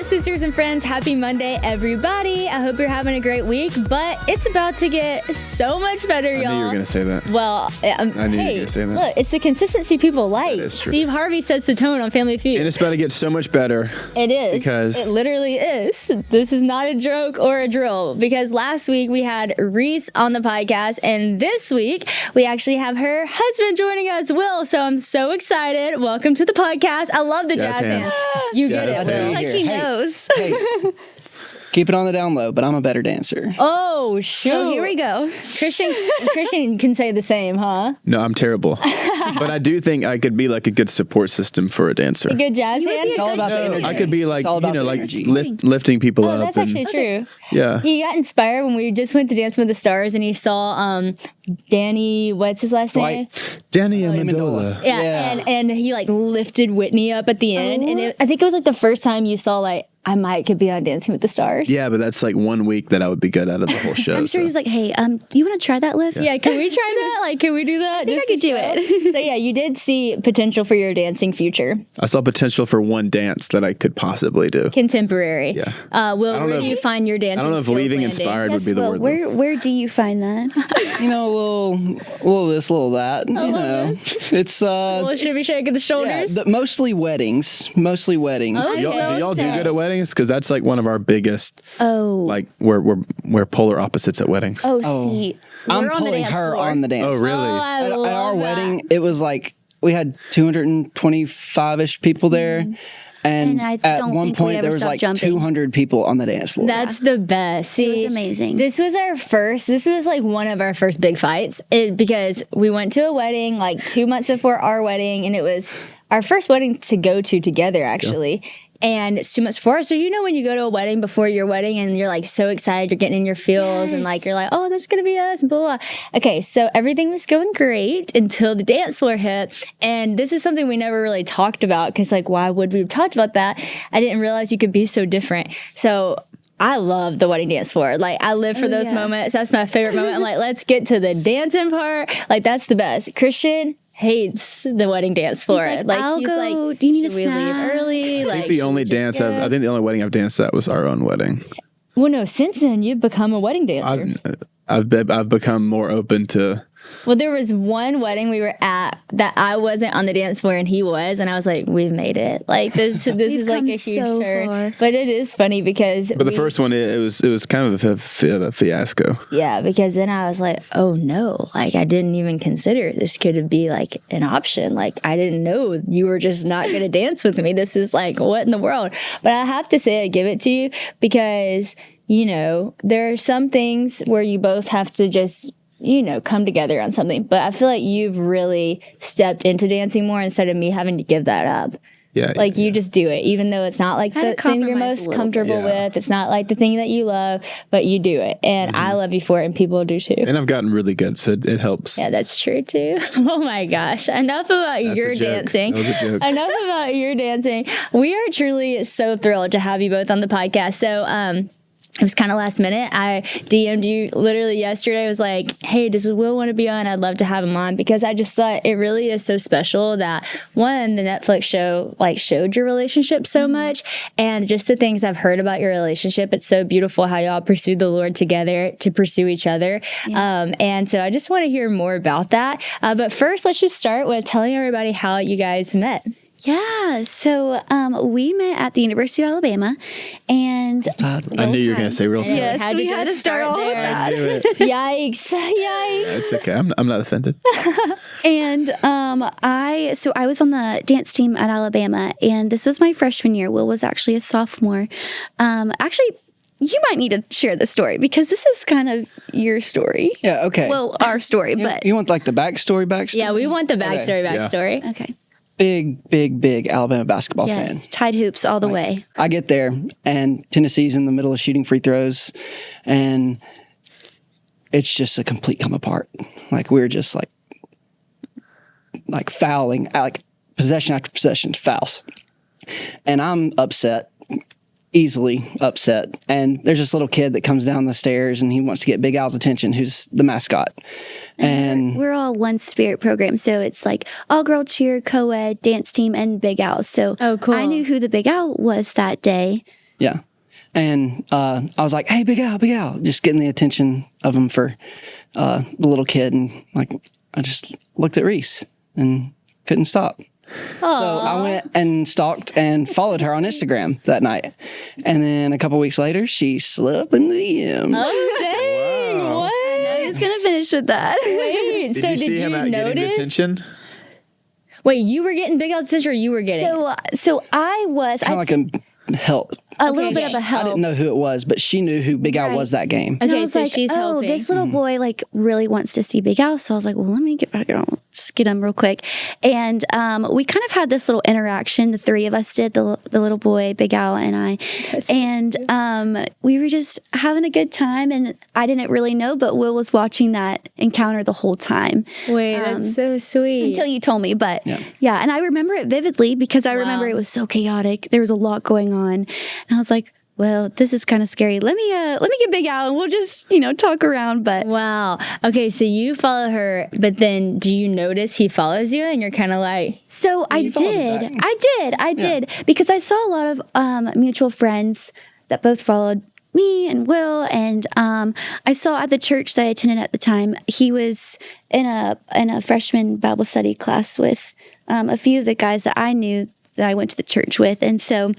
sisters and friends. Happy Monday, everybody. I hope you're having a great week, but it's about to get so much better, y'all. I knew you were going to say that. Well, I knew you were going to say that. Look, it's the consistency people like. That is true. Steve Harvey sets the tone on Family Feud. And it's about to get so much better. It is. Because it literally is. This is not a joke or a drill, because last week we had Reece on the podcast, and this week we actually have her husband joining us, Will. So I'm so excited. Welcome to the podcast. I love the jazz hands. You Jazz get it, Will. It's like he knows. Hey, keep it on the down low, but I'm a better dancer. Oh, shoot. Oh, here we go. Christian can say the same, huh? no, I'm terrible. But I do think I could be like a good support system for a dancer. A good jazz would hand? be It's all about the energy. I could be like, It's all about the like energy. lifting people Oh, up. that's actually true. Yeah. He got inspired when we just went to Dancing with the Stars, and he saw Danny, what's his last name? Danny Amendola. Yeah. And he like lifted Whitney up at the end, and I think it was like the first time you saw like I could be on Dancing with the Stars. Yeah, but that's like 1 week that I would be good out of the whole show. I'm sure he was like, hey, do you want to try that lift? Yeah, can we try that? Like, can we do that? I think I could do it. So yeah, you did see potential for your dancing future. I saw potential for one dance that I could possibly do. Contemporary. Yeah. Will, I don't where know do you if- find your dancing I don't know if skills leaving landing? inspired would Yes, be the Will, word. though. where do you find that? You know, a little this, little that. You know, it's Well, should we shake the yeah, shoulders? mostly weddings. Mostly weddings. Oh, Do yeah. y'all do good at weddings? Because that's like one of our biggest, Oh. like we're polar opposites at weddings. Oh, see. I'm We're on the pulling dance her floor. on the dance Oh, floor. really? I At love our that. wedding, it was like we had 225-ish people there. And And I at don't one think we point, ever there was stopped like jumping. 200 people on the dance floor. That's the best. See, was amazing. This was like one of our first big fights because we went to a wedding like 2 months before our wedding, and it was our first wedding to go to together, actually. And it's 2 months before. So, you know, when you go to a wedding before your wedding and you're like so excited, you're getting in your feels and like, you're like, oh, this is going to be us, blah, blah. Okay. So everything was going great until the dance floor hit. And this is something we never really talked about because, like, why would we have talked about that? I didn't realize you could be so different. So I love the wedding dance floor. Like, I live for those yeah. moments. That's my favorite moment. I'm like, let's get to the dancing part. Like, that's the best. Christian hates the wedding dance floor. I'll go, do you need a should we leave snack? early? I Like, think the should only we just go? I think the only wedding I've danced at was our own wedding. Well, no, since then you've become a wedding dancer. I've become more open to. Well, there was one wedding we were at that I wasn't on the dance floor and he was, and I was like, "We've made it! Like this is like come a huge so turn." far. But it is funny because But the first one, it was kind of a fiasco. yeah, because then I was like, "Oh no! Like I didn't even consider this could be like an option. Like I didn't know you were just not going to dance with me. This is like what in the world?" But I have to say, I give it to you because you know there are some things where you both have to just, you know, come together on something. But I feel like you've really stepped into dancing more instead of me having to give that up. Yeah. Like you just do it, even though it's not like Had the to thing you're compromise a most little comfortable bit. Yeah. with. It's not like the thing that you love, but you do it. And I love you for it, and people do too. And I've gotten really good, so it helps. Yeah, that's true too. Oh my gosh. Enough about That's your a joke. dancing. That was a joke. Enough about your dancing. We are truly so thrilled to have you both on the podcast. So, it was kind of last minute. I DM'd you literally yesterday. I was like, hey, does Will want to be on? I'd love to have him on because I just thought it really is so special that one, the Netflix show like showed your relationship so much, and just the things I've heard about your relationship. It's so beautiful how y'all pursued the Lord together to pursue each other. And so I just want to hear more about that. But first, let's just start with telling everybody how you guys met. Yeah, so we met at the University of Alabama, and I knew you were going to say real time. Yes, we had to start all with that. I knew it. Yikes. Yikes. It's okay. I'm not offended. And I was on the dance team at Alabama, and this was my freshman year. Will was actually a sophomore. Actually, you might need to share the story because this is kind of your story. Yeah, okay. Well, our story, but you want like the backstory? Yeah, we want the backstory. okay. Big Alabama basketball fan. Yes, tied hoops all the way. I get there, and Tennessee's in the middle of shooting free throws, and it's just a complete come apart. Like we're just like fouling, like possession after possession, fouls, and I'm upset, easily upset. And there's this little kid that comes down the stairs, and he wants to get Big Al's attention, who's the mascot. And we're all one spirit program, so it's like all girl cheer, co-ed, dance team, and Big Al. So Oh, cool. I knew who the Big Al was that day, Yeah. And I was like, hey, Big Al, just getting the attention of him for the little kid. And like, I just looked at Reece and couldn't stop. Aww. So I went and stalked and followed her on Instagram that night. And then a couple weeks later, she slid up in the DMs. Oh, dang. Wow. What? I was going to finish with that. Wait, Did so you see did him you out getting notice? attention? Wait, you were getting Big Al's attention or you were getting? So I was Kind of like a help. a little bit of a I help. didn't know who it was, but she knew who Big Al Right. was that game. And I Okay, was so like, she's oh, helping. this little boy like really wants to see Big Al. So I was like, well, let me get back on, just get him real quick. And we kind of had this little interaction. The three of us did, the little boy, Big Al, and I. And we were just having a good time. And I didn't really know, but Will was watching that encounter the whole time. Wait, that's so sweet. Until you told me, but yeah, and I remember it vividly because I remember it was so chaotic. There was a lot going on, and I was like, "Well, this is kind of scary. Let me get Big Al, and we'll just talk around." But Wow. Okay, so you follow her, but then do you notice he follows you, and you're kind of like, so I followed did, me back. I did because I saw a lot of mutual friends that both followed me and Will, and I saw at the church that I attended at the time, he was in a freshman Bible study class with a few of the guys that I knew that I went to the church with. And so,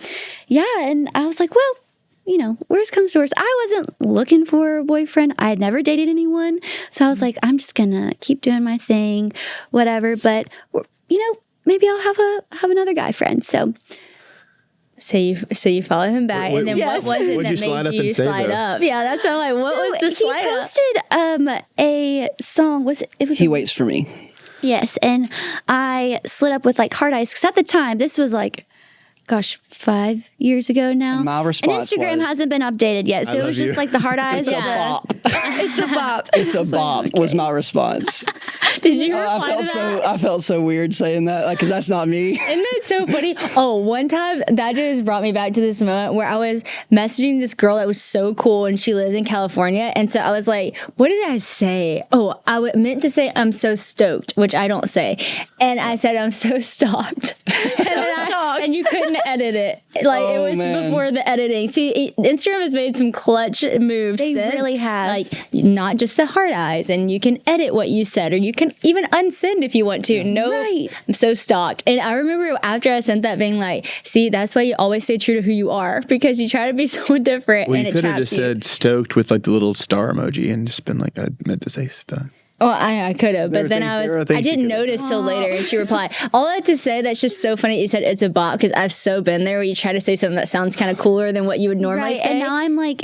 yeah, and I was like, well, worst comes to worst. I wasn't looking for a boyfriend. I had never dated anyone. So I was like, I'm just going to keep doing my thing, whatever. But, maybe I'll have another guy friend. So you follow him back, and then Yes. what was it What'd that you slide made up you and say, slide though? up? Yeah, that's how what was the he slide up? posted a song. It was He waits for me. Yes, and I slid up with like heart eyes because at the time this was like, 5 years ago now. And my response and Instagram was, hasn't been updated yet, so it love was just you. like the heart eyes. It's a of the- bop. It's a bop. It's a bop was my response. Did you I reply to that? I felt so weird saying that because that's not me. Isn't that so funny? Oh, one time that just brought me back to this moment where I was messaging this girl that was so cool and she lived in California. And so I was like, what did I say? Oh, meant to say I'm so stoked, which I don't say. And I said I'm so stalked. And you couldn't edit it. Like it Oh, was man. before the editing. See, Instagram has made some clutch moves They since. really have. Like not just the heart eyes, and you can edit what you said, or you can even unsend if you want to. No, Right. I'm so stalked. And I remember after I sent that being like, see, that's why you always stay true to who you are, because you try to be someone different Well, and you it could have traps just you. said stoked with like the little star emoji and just been like, I meant to say stuff. Oh, I could have, There but then were things I you didn't could've notice till later, and she replied. All I had to say, that's just so funny. You said it's a bot because I've so been there where you try to say something that sounds kind of cooler than what you would normally Right, say. and now I'm like,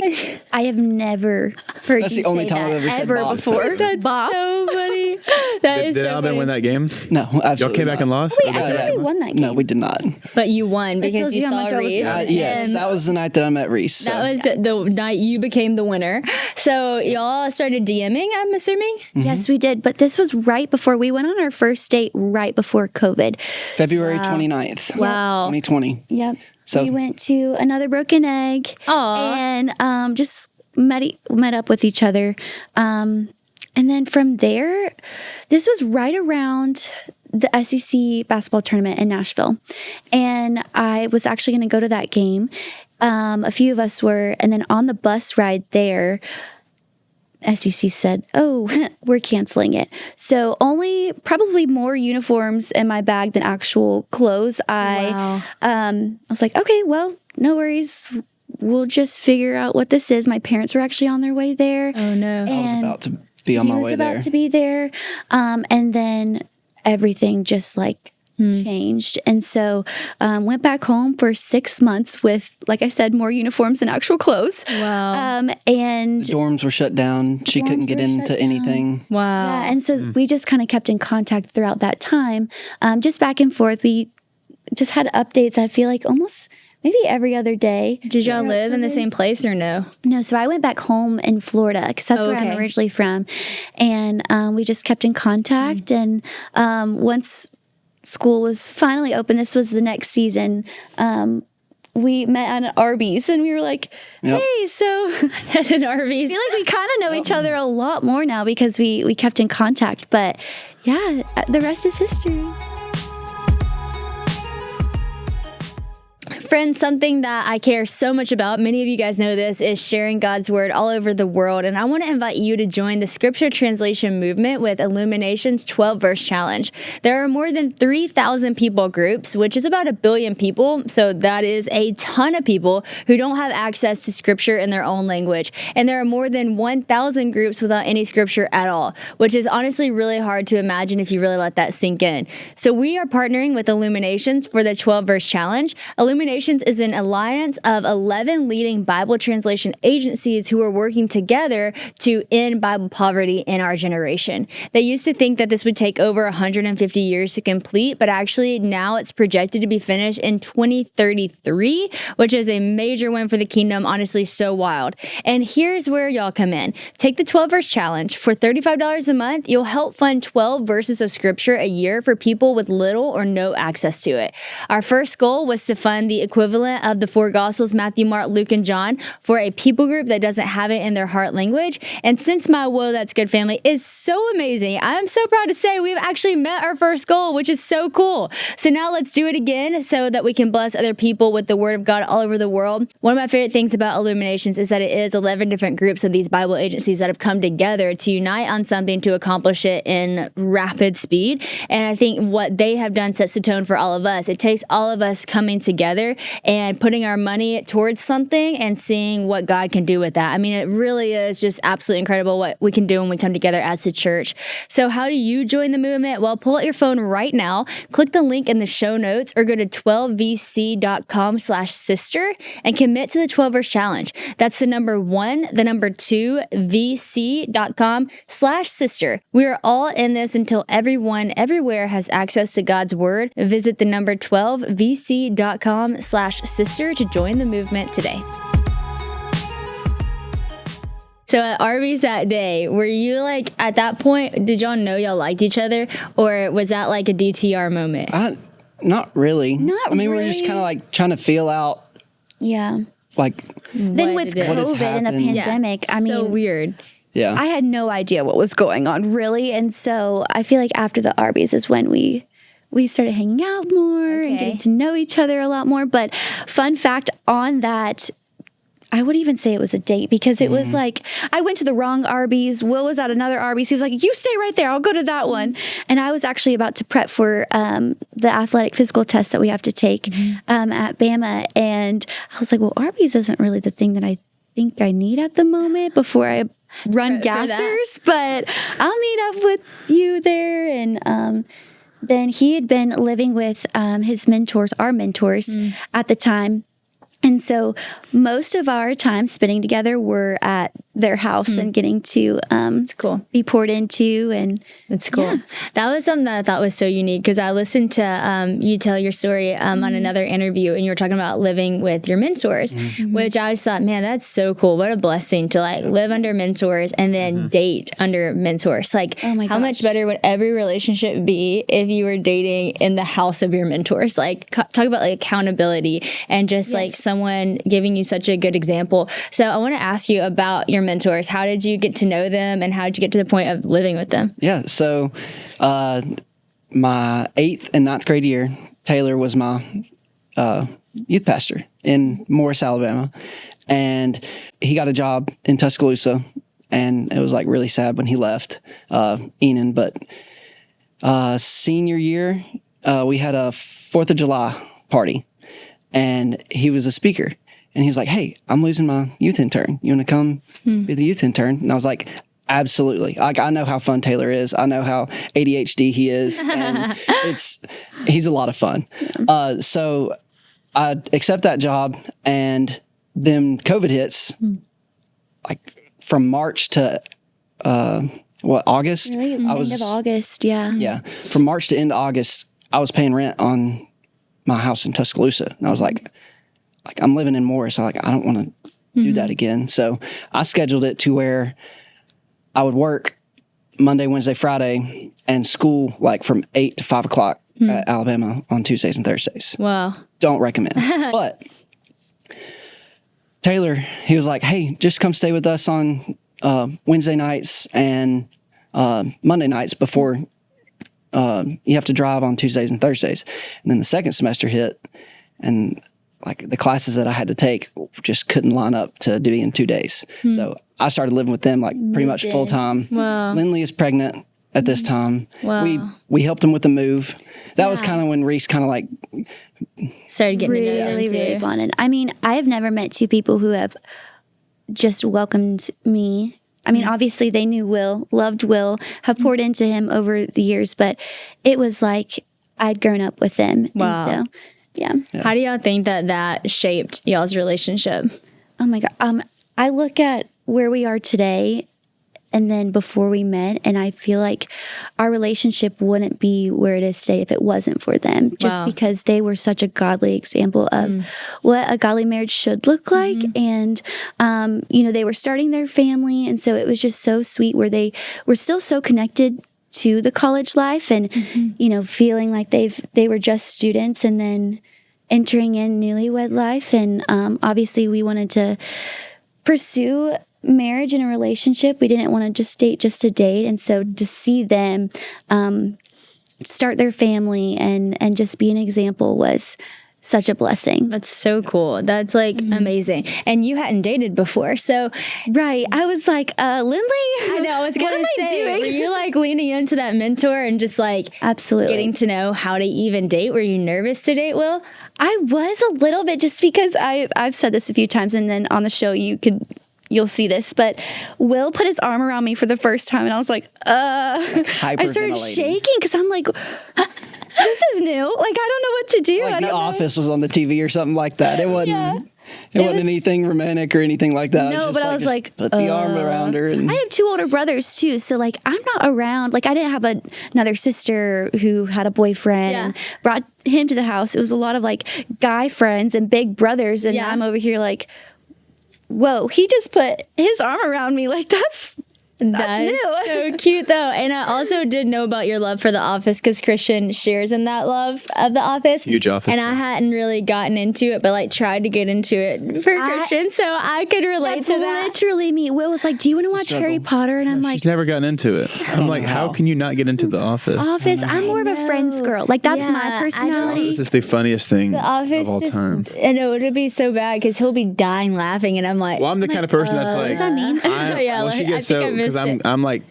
I have never heard That's you the only say time that I've ever said ever bop. before. That's Bop. so funny. That is Did so Alabama funny. win that game? No, Y'all absolutely came back and not. lost? Wait, I Okay. thought we won that game. No, we did not. But you won because tells you you how saw much I was Reece. good. Yes, and that was the night that I met Reece. So. that was the night you became the winner. So y'all started DMing, I'm assuming? Yes, we did. But this was right before we went on our first date, right before COVID. February 29th, Wow. 2020. Yep. So- we went to Another Broken Egg Aw. and just met up with each other. And then from there, this was right around the SEC basketball tournament in Nashville. And I was actually going to go to that game. A few of us were. And then on the bus ride there, SEC said, "Oh, we're canceling it." So only probably more uniforms in my bag than actual clothes. Wow. I was like, okay, well, no worries. We'll just figure out what this is. My parents were actually on their way there. Oh, no. I was about to be on He my was way about there. to be there. And then everything just like changed. And so went back home for 6 months with, like I said, more uniforms than actual clothes. Wow. And The dorms were shut down. She couldn't dorms get were into shut down. anything. Wow. yeah, and so we just kind of kept in contact throughout that time, just back and forth. We just had updates, I feel like almost maybe every other day. Did y'all live in the same place or no? No, so I went back home in Florida because that's Oh, where I'm okay. originally from. And we just kept in contact. And once school was finally open, this was the next season, we met at Arby's and we were like, Yep. hey, so At an Arby's. I feel like we kind of know each other a lot more now because we kept in contact. But yeah, the rest is history. Friends, something that I care so much about, many of you guys know this, is sharing God's word all over the world. And I want to invite you to join the scripture translation movement with Illumination's 12-verse challenge. There are more than 3,000 people groups, which is about 1 billion people. So that is a ton of people who don't have access to scripture in their own language. And there are more than 1,000 groups without any scripture at all, which is honestly really hard to imagine if you really let that sink in. So we are partnering with Illuminations for the 12-verse challenge. Illuminations is an alliance of 11 leading Bible translation agencies who are working together to end Bible poverty in our generation. They used to think that this would take over 150 years to complete, but actually now it's projected to be finished in 2033, which is a major win for the kingdom. Honestly, so wild. And here's where y'all come in. Take the 12-verse challenge. For $35 a month, you'll help fund 12 verses of scripture a year for people with little or no access to it. Our first goal was to fund the equivalent of the 4 Gospels, Matthew, Mark, Luke, and John, for a people group that doesn't have it in their heart language. And since my Whoa, That's Good family is so amazing, I'm so proud to say we've actually met our first goal, which is so cool. So now let's do it again so that we can bless other people with the word of God all over the world. One of my favorite things about Illuminations is that it is 11 different groups of these Bible agencies that have come together to unite on something to accomplish it in rapid speed. And I think what they have done sets the tone for all of us. It takes all of us coming together and putting our money towards something and seeing what God can do with that. I mean, it really is just absolutely incredible what we can do when we come together as a church. So how do you join the movement? Well, pull out your phone right now, click the link in the show notes, or go to 12vc.com/sister and commit to the 12-verse challenge. That's the number 1, the number 2, vc.com/sister. We are all in this until everyone everywhere has access to God's word. Visit the number 12vc.com/sister to join the movement today. So at Arby's that day, were you like, at that point, did y'all know y'all liked each other? Or was that like a DTR moment? Not really. Not I mean, really. we're just kind of like trying to feel out, Yeah. like, Then with did it- What has COVID and the happened? pandemic, I mean, so weird. yeah. I had no idea what was going on, really. And so I feel like after the Arby's is when we started hanging out more and Okay. getting to know each other a lot more. But fun fact on that, I would even say it was a date because it was like, I went to the wrong Arby's. Will was at another Arby's. He was like, you stay right there. I'll go to that one. And I was actually about to prep for the athletic physical test that we have to take at Bama. And I was like, well, Arby's isn't really the thing that I think I need at the moment before I run gassers, but I'll meet up with you there. And then he had been living with his mentors, our mentors at the time. And so most of our time spending together were at their house and getting to cool. be poured into. And That's cool. Yeah. That was something that I thought was so unique because I listened to you tell your story on another interview, and you were talking about living with your mentors, which I just thought, man, that's so cool. What a blessing to like live under mentors and then date under mentors. Like, Oh my how much gosh. better would every relationship be if you were dating in the house of your mentors? Like, talk about like accountability and just like Yes. someone giving you such a good example. So I want to ask you about your mentors. How did you get to know them, and how did you get to the point of living with them? Yeah. So, my 8th and 9th grade year, Taylor was my youth pastor in Morris, Alabama, and he got a job in Tuscaloosa, and it was like really sad when he left Enon. But senior year, we had a 4th of July party, and he was a speaker. And he was like, hey, I'm losing my youth intern. You want to come be the youth intern? And I was like, absolutely. Like, I know how fun Taylor is. I know how ADHD he is. And he's a lot of fun. So I accept that job, and then COVID hits, like from March to, August? really, end of August, yeah. Yeah. From March to end of August, I was paying rent on my house in Tuscaloosa. And I was like, I'm living in Morris. I don't want to do that again. So I scheduled it to where I would work Monday, Wednesday, Friday, and school like from 8 to 5 o'clock at Alabama on Tuesdays and Thursdays. Wow. Don't recommend. But Taylor, he was like, hey, just come stay with us on Wednesday nights and Monday nights before you have to drive on Tuesdays and Thursdays. And then the second semester hit, and like the classes that I had to take just couldn't line up to do in 2 days. So I started living with them like pretty much full time. Wow. Lindley is pregnant at this time. Wow. We helped him with the move. That was kind of when Reece kind of like Started getting to know them really, too. really bonded. I mean, I have never met two people who have just welcomed me. I mean, obviously they knew Will, loved Will, have poured into him over the years, but it was like I'd grown up with them. Wow. And so, yeah. How do y'all think that shaped y'all's relationship? Oh my God. I look at where we are today and then before we met, and I feel like our relationship wouldn't be where it is today if it wasn't for them, just Wow. because they were such a godly example of what a godly marriage should look like. And, they were starting their family. And so it was just so sweet where they were still so connected to the college life and, feeling like they were just students and then entering in newlywed life. And obviously we wanted to pursue marriage and a relationship. We didn't want to just date just to date. And so to see them start their family and just be an example was such a blessing. That's so cool. That's like amazing. And you hadn't dated before, so Right. I was like, Lindley? I know. I was What gonna am I say, doing? were you like leaning into that mentor and just like Absolutely. getting to know how to even date? Were you nervous to date, Will? I was a little bit, just because I've said this a few times, and then on the show you'll see this, but Will put his arm around me for the first time, and I was like, I started hyperventilating. shaking because I'm like, this is new. Like, I don't know what to do. I Like don't The know. Office was on the TV or something like that. It wasn't. It wasn't anything romantic or anything like that. No, but I was just like, put the arm around her. And I have two older brothers too, so like I'm not around. Like I didn't have another sister who had a boyfriend Yeah. and brought him to the house. It was a lot of like guy friends and big brothers, and Yeah. I'm over here like, whoa, he just put his arm around me. Like that's That's new. so cute, though. And I also did know about your love for The Office because Christian shares in that love of The Office. Huge Office And I fan. hadn't really gotten into it, but like tried to get into it for Christian, so I could relate That's to that. literally me. Will was like, do you want to watch struggle. Harry Potter? And I'm like, She's never gotten into it. I'm like, know how how. can you not get into The Office? Office. I'm more of a Friends girl. Like that's Yeah, I my know. personality. This is the funniest thing The Office of all just, time. I know it would be so bad because he'll be dying laughing, and I'm like, Well, I'm the kind of person that's like, does that mean? Yeah, well, like, she I gets think I so because missed it. I'm like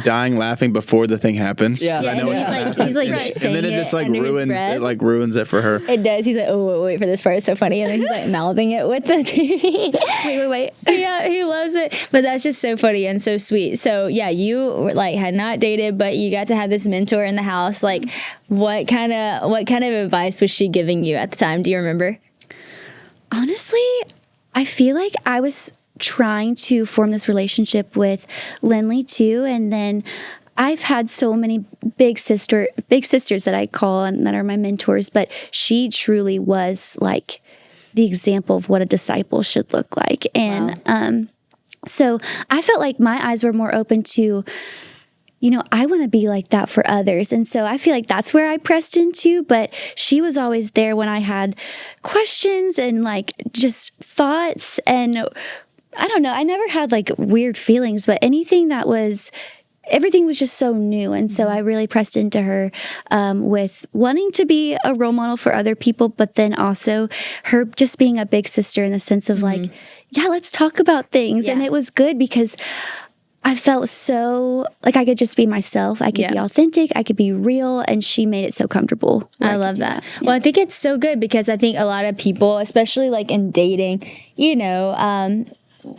dying laughing before the thing happens. Yeah. 'Cause I yeah, know and what he's like and saying then it just like under his ruins breath. it like ruins it for her. It does. He's like, oh, wait for this part. It's so funny. And then he's like mouthing it with the TV. Wait. Yeah, he loves it. But that's just so funny and so sweet. So yeah, you were, like had not dated, but you got to have this mentor in the house. Like, what kind of advice was she giving you at the time? Do you remember? Honestly, I feel like I was trying to form this relationship with Lindley too, and then I've had so many big sisters that I call and that are my mentors, but she truly was like the example of what a disciple should look like. And so I felt like my eyes were more open to, I want to be like that for others. And so I feel like that's where I pressed into, but she was always there when I had questions and like just thoughts. And I don't know, I never had like weird feelings, but everything was just so new. And so I really pressed into her with wanting to be a role model for other people, but then also her just being a big sister in the sense of like, yeah, let's talk about things. And Yeah. it was good because I felt so like I could just be myself. I could be authentic. I could be real. And she made it so comfortable. I love that. Well, I think it's so good because I think a lot of people, especially like in dating,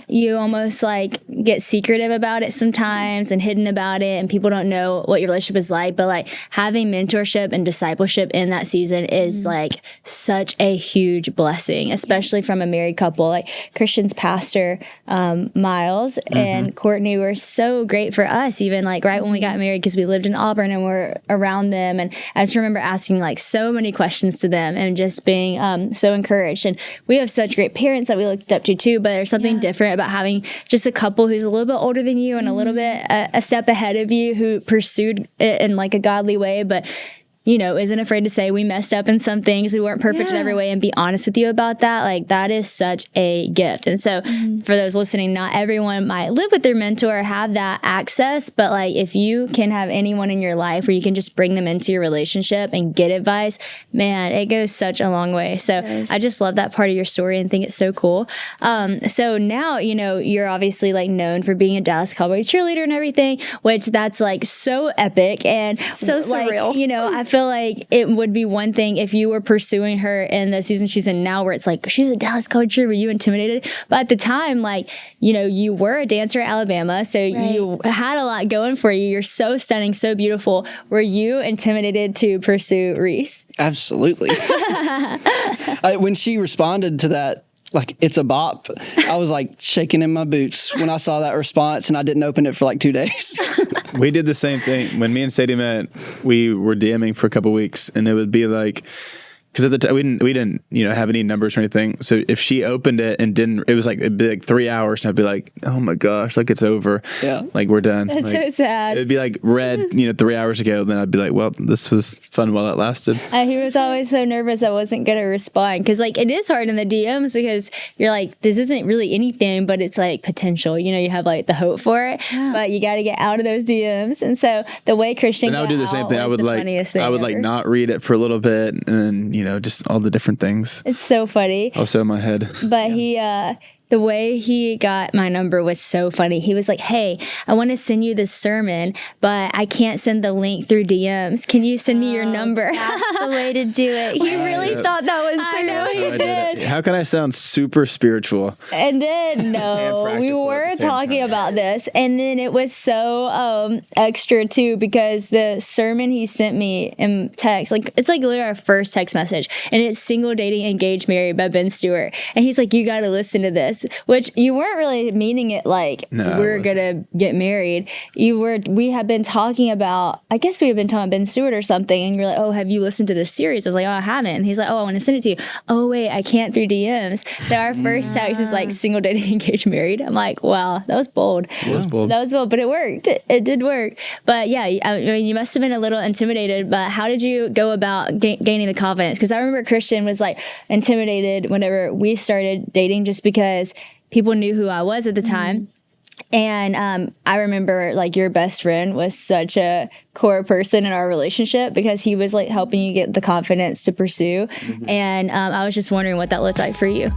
you almost like get secretive about it sometimes and hidden about it, and people don't know what your relationship is like. But like having mentorship and discipleship in that season is like such a huge blessing, especially from a married couple. Like Christian's pastor, Miles and Courtney were so great for us, even like right when we got married, because we lived in Auburn and we're around them. And I just remember asking like so many questions to them and just being so encouraged. And we have such great parents that we looked up to too, but there's something different about having just a couple who's a little bit older than you and a little bit a step ahead of you who pursued it in like a godly way, but isn't afraid to say we messed up in some things, we weren't perfect in every way, and be honest with you about that. Like, that is such a gift. And so for those listening, not everyone might live with their mentor or have that access, but like, if you can have anyone in your life where you can just bring them into your relationship and get advice, man, it goes such a long way. So I just love that part of your story and think it's so cool. So now, you're obviously like known for being a Dallas Cowboys cheerleader and everything, which that's like so epic and So surreal. I feel like it would be one thing if you were pursuing her in the season she's in now, where it's like, she's a Dallas Cowboys cheerleader, were you intimidated? But at the time, like, you were a dancer at Alabama, so you had a lot going for you. You're so stunning, so beautiful. Were you intimidated to pursue Reece? Absolutely. When she responded to that, like, it's a bop, I was like shaking in my boots when I saw that response, and I didn't open it for like 2 days. We did the same thing. When me and Sadie met, we were DMing for a couple weeks, and it would be like, because at the time we didn't have any numbers or anything. So if she opened it and it was like, it'd be like 3 hours, and I'd be like, oh my gosh, like, it's over. Yeah. Like, we're done. That's like, so sad. It'd be like red, 3 hours ago. Then I'd be like, well, this was fun while it lasted. He was always so nervous I wasn't going to respond, because like, it is hard in the DMs because you're like, this isn't really anything, but it's like potential. You have like the hope for it, but you got to get out of those DMs. And so the way Christian And I would do the same thing. I would like not read it for a little bit, and then just all the different things. It's so funny. Also in my head. But he, the way he got my number was so funny. He was like, hey, I want to send you this sermon, but I can't send the link through DMs. Can you send me your number? That's the way to do it. He really thought that was I know he I did. How can I sound super spiritual? And then, And no, we practical were at the same talking time. about this. And then it was so extra too, because the sermon he sent me in text, like, it's like literally our first text message. And it's Single, Dating, Engaged, Married by Ben Stewart. And he's like, you got to listen to this, which you weren't really meaning it like, No, we're going to get married. We had been talking about, I guess we had been talking about Ben Stewart or something. And you're like, oh, have you listened to this series? I was like, oh, I haven't. And he's like, oh, I want to send it to you. Oh, wait, I can't through DMs. So our first text is like Single, Dating, Engaged, Married. I'm like, wow, that was bold. It was bold. That was bold, but it worked. It did work. But yeah, I mean, you must have been a little intimidated, but how did you go about gaining the confidence? Because I remember Christian was like intimidated whenever we started dating, just because people knew who I was at the time. And I remember like your best friend was such a core person in our relationship, because he was like helping you get the confidence to pursue. And I was just wondering what that looked like for you.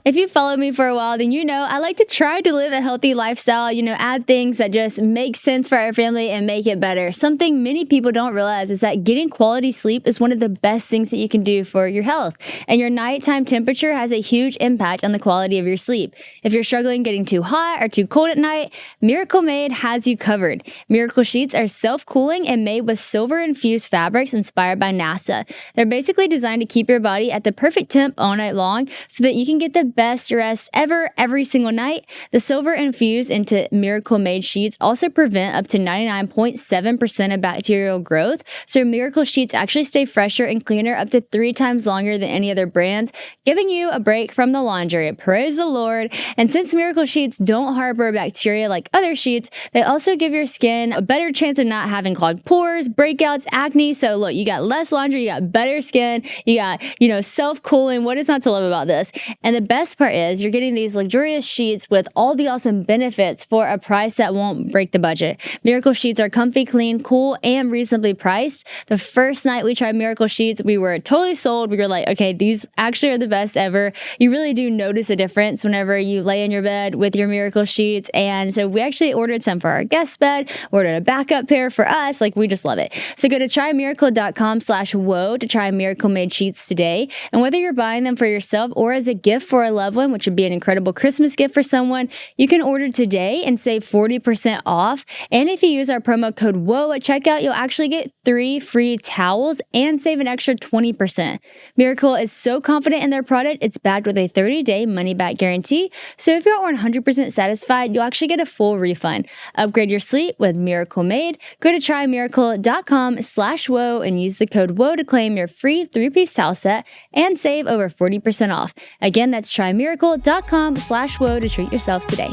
If you've followed me for a while, then I like to try to live a healthy lifestyle, add things that just make sense for our family and make it better. Something many people don't realize is that getting quality sleep is one of the best things that you can do for your health. And your nighttime temperature has a huge impact on the quality of your sleep. If you're struggling getting too hot or too cold at night, Miracle Made has you covered. Miracle Sheets are self-cooling and made with silver-infused fabrics inspired by NASA. They're basically designed to keep your body at the perfect temp all night long so that you can get the best rest ever every single night. The silver infused into Miracle Made sheets also prevent up to 99.7% of bacterial growth. So Miracle Sheets actually stay fresher and cleaner up to 3 times longer than any other brands, giving you a break from the laundry. Praise the Lord. And since Miracle Sheets don't harbor bacteria like other sheets, they also give your skin a better chance of not having clogged pores, breakouts, acne. So look, you got less laundry, you got better skin, you got, self-cooling. What is not to love about this? And the best part is you're getting these luxurious sheets with all the awesome benefits for a price that won't break the budget. Miracle Sheets are comfy, clean, cool, and reasonably priced. The first night we tried Miracle Sheets, we were totally sold. We were like, okay, these actually are the best ever. You really do notice a difference whenever you lay in your bed with your Miracle Sheets. And so we actually ordered some for our guest bed, ordered a backup pair for us. Like, we just love it. So go to trymiracle.com/whoa to try Miracle Made sheets today. And whether you're buying them for yourself or as a gift for a loved one, which would be an incredible Christmas gift for someone, you can order today and save 40% off. And if you use our promo code WHOA at checkout, you'll actually get 3 free towels and save an extra 20%. Miracle is so confident in their product, it's backed with a 30-day money-back guarantee. So if you're 100% satisfied, you'll actually get a full refund. Upgrade your sleep with Miracle Made. Go to trymiracle.com/whoa and use the code WHOA to claim your free 3-piece towel set and save over 40% off. Again, that's trymiracle.com/whoa to treat yourself today.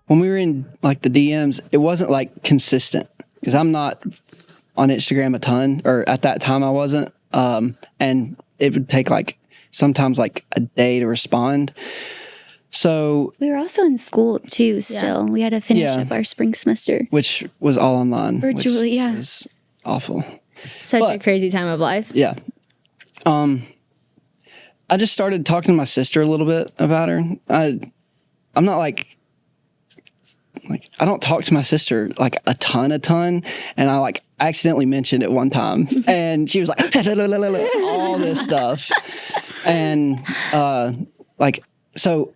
when we were in like the DMs, it wasn't like consistent because I'm not on Instagram a ton, or at that time I wasn't. And it would take like sometimes like a day to respond. So we were also in school too. Still, we had to finish up our spring semester, which was all online, virtually. Which was awful. Such a crazy time of life. Yeah. I just started talking to my sister a little bit about her. I'm not like I don't talk to my sister like a ton, and I like accidentally mentioned it one time, and she was like all this stuff, and so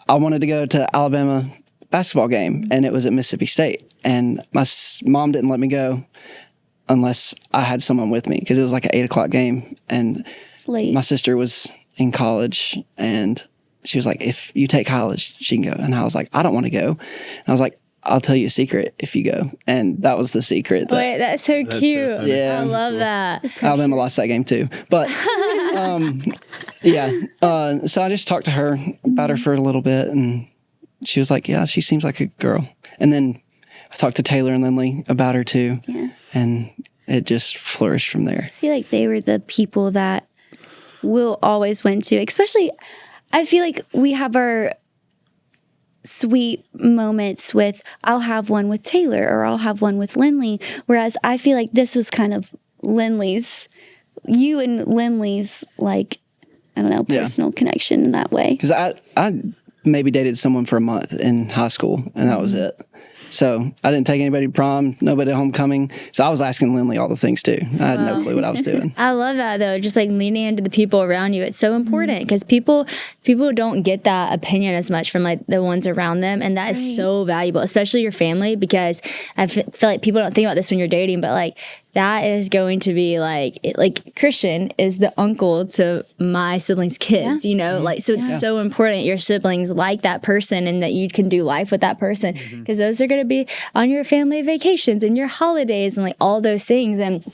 I wanted to go to Alabama basketball game, and it was at Mississippi State, and my mom didn't let me go unless I had someone with me because it was like an 8:00 game, and it's late. My sister was in college, and she was like, if you take college, she can go. And I was like, I don't want to go. And I was like, I'll tell you a secret if you go. And that was the secret. Wait, that's so cute. So yeah. I love that. Alabama lost that game too. But so I just talked to her about her for a little bit, and she was like, yeah, she seems like a girl. And then I talked to Taylor and Lindley about her too. Yeah. And it just flourished from there. I feel like they were the people that we'll always went to, especially I feel like we have our sweet moments with, I'll have one with Taylor or I'll have one with Lindley. Whereas I feel like this was kind of you and Lindley's, like, I don't know, personal connection in that way. Because I maybe dated someone for a month in high school, and that was it. So I didn't take anybody to prom, nobody to homecoming. So I was asking Lindley all the things too. I had no clue what I was doing. I love that though. Just like leaning into the people around you. It's so important because people don't get that opinion as much from like the ones around them. And that is so valuable, especially your family, because I feel like people don't think about this when you're dating, but like that is going to be like Christian is the uncle to my siblings' kids, you know, like, so it's so important your siblings like that person and that you can do life with that person because those are going to be on your family vacations and your holidays and like all those things. And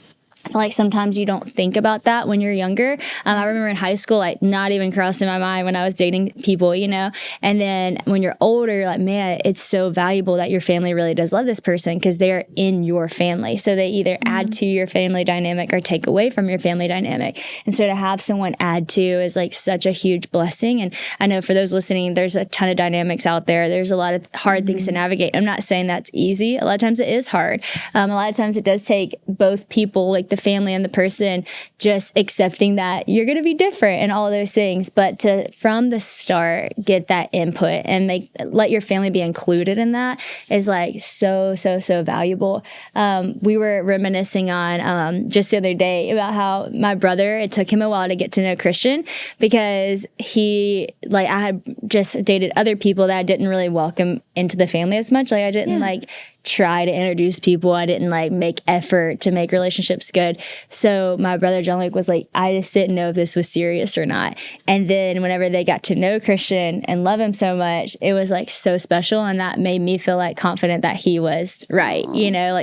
I feel like sometimes you don't think about that when you're younger. I remember in high school, like not even crossing my mind when I was dating people, you know, and then when you're older, you're like, man, it's so valuable that your family really does love this person because they're in your family. So they either add to your family dynamic or take away from your family dynamic. And so to have someone add to is like such a huge blessing. And I know for those listening, there's a ton of dynamics out there. There's a lot of hard things to navigate. I'm not saying that's easy. A lot of times it is hard. A lot of times it does take both people, like the family and the person, just accepting that you're going to be different and all those things, but to from the start get that input and let your family be included in that is like so valuable. We were reminiscing on just the other day about how my brother, it took him a while to get to know Christian because I had just dated other people that I didn't really welcome into the family as much. Like I didn't try to introduce people. I didn't make effort to make relationships good. So my brother John Luke was like, I just didn't know if this was serious or not. And then whenever they got to know Christian and love him so much, it was like so special. And that made me feel like confident that he was right,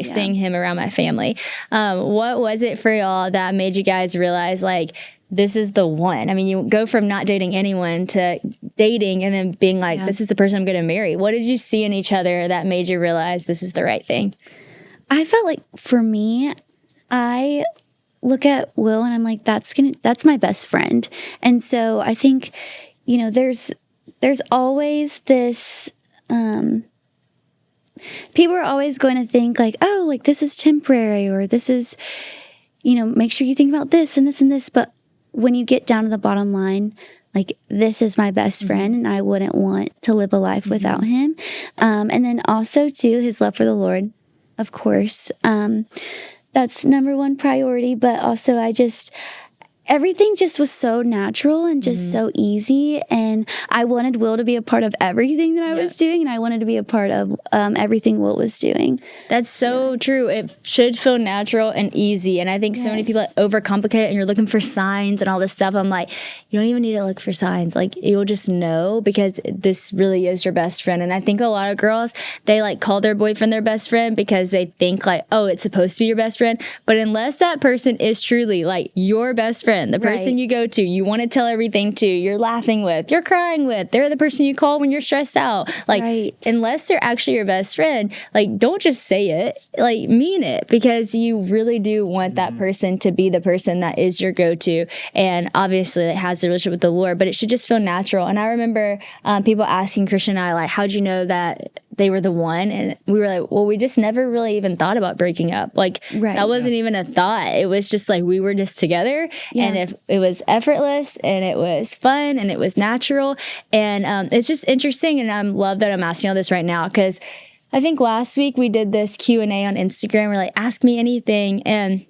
seeing him around my family. What was it for y'all that made you guys realize like, this is the one? I mean, you go from not dating anyone to dating and then being like, this is the person I'm going to marry. What did you see in each other that made you realize this is the right thing? I felt like for me, I look at Will and I'm like, that's my best friend. And so I think, there's always this, people are always going to think like, oh, like this is temporary or this is, make sure you think about this and this and this. But when you get down to the bottom line, like this is my best friend and I wouldn't want to live a life without him. And then also too, his love for the Lord, of course. That's number one priority, but also everything just was so natural and just so easy. And I wanted Will to be a part of everything that I was doing. And I wanted to be a part of everything Will was doing. That's so true. It should feel natural and easy. And I think so many people overcomplicate it and you're looking for signs and all this stuff. I'm like, you don't even need to look for signs. Like you'll just know because this really is your best friend. And I think a lot of girls, they call their boyfriend their best friend because they think like, oh, it's supposed to be your best friend. But unless that person is truly like your best friend, friend, the person Right. you go to, you want to tell everything to, you're laughing with, you're crying with, they're the person you call when you're stressed out. Like, Right. unless they're actually your best friend, like, don't just say it, like, mean it, because you really do want that person to be the person that is your go-to. And obviously it has the relationship with the Lord, but it should just feel natural. And I remember people asking Christian and I, like, how'd you know that they were the one? And we were like, well, we just never really even thought about breaking up. Like, Right. that wasn't even a thought. It was just like, we were just together. Yeah. And if it was effortless and it was fun and it was natural. And it's just interesting. And I love that I'm asking all this right now, because I think last week we did this Q&A on Instagram. We're like, ask me anything. And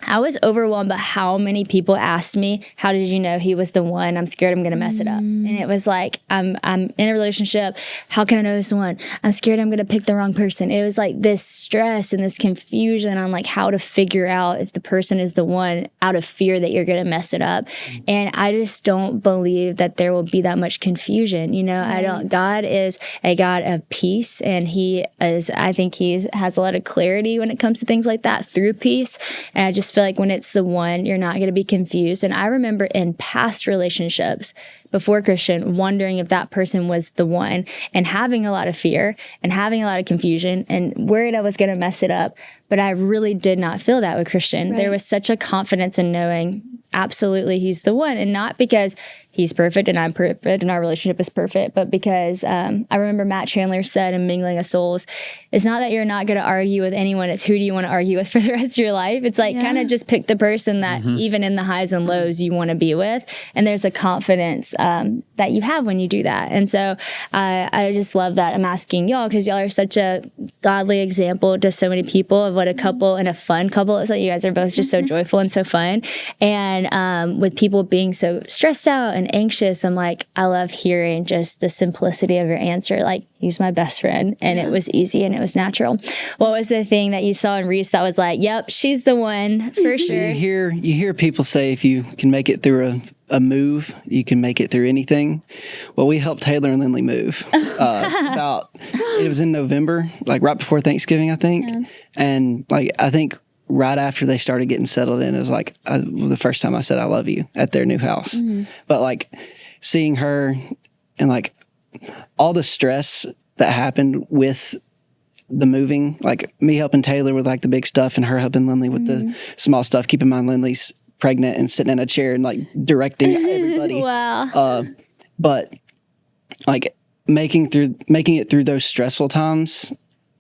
I was overwhelmed by how many people asked me, how did you know he was the one? I'm scared I'm going to mess it up. And it was like, I'm in a relationship. How can I know he's the one? I'm scared I'm going to pick the wrong person. It was like this stress and this confusion on like how to figure out if the person is the one out of fear that you're going to mess it up. And I just don't believe that there will be that much confusion. You know, I don't, God is a God of peace, and I think he has a lot of clarity when it comes to things like that through peace. And I just feel like when it's the one, you're not going to be confused. And I remember in past relationships before Christian, wondering if that person was the one and having a lot of fear and having a lot of confusion and worried I was going to mess it up. But I really did not feel that with Christian. Right. There was such a confidence in knowing absolutely he's the one, and not because he's perfect and I'm perfect and our relationship is perfect, but because I remember Matt Chandler said in Mingling of Souls, it's not that you're not going to argue with anyone, it's who do you want to argue with for the rest of your life. It's like kind of just pick the person that even in the highs and lows you want to be with, and there's a confidence that you have when you do that. And so I just love that. I'm asking y'all because y'all are such a godly example to so many people of what a couple and a fun couple is. Like, you guys are both just so joyful and so fun. And with people being so stressed out and anxious, I'm like, I love hearing just the simplicity of your answer. Like, he's my best friend, and it was easy and it was natural. What was the thing that you saw in Reece that was like, yep, she's the one for sure? You hear people say if you can make it through a move, you can make it through anything. Well, we helped Taylor and Lindley move. It was in November, like right before Thanksgiving, I think. Yeah. And like, I think right after they started getting settled in, it was like the first time I said I love you at their new house. Mm-hmm. But like seeing her and like all the stress that happened with the moving, like me helping Taylor with like the big stuff and her helping Lindley with the small stuff. Keep in mind, Lindley's pregnant and sitting in a chair and like directing everybody. Wow. But like making it through those stressful times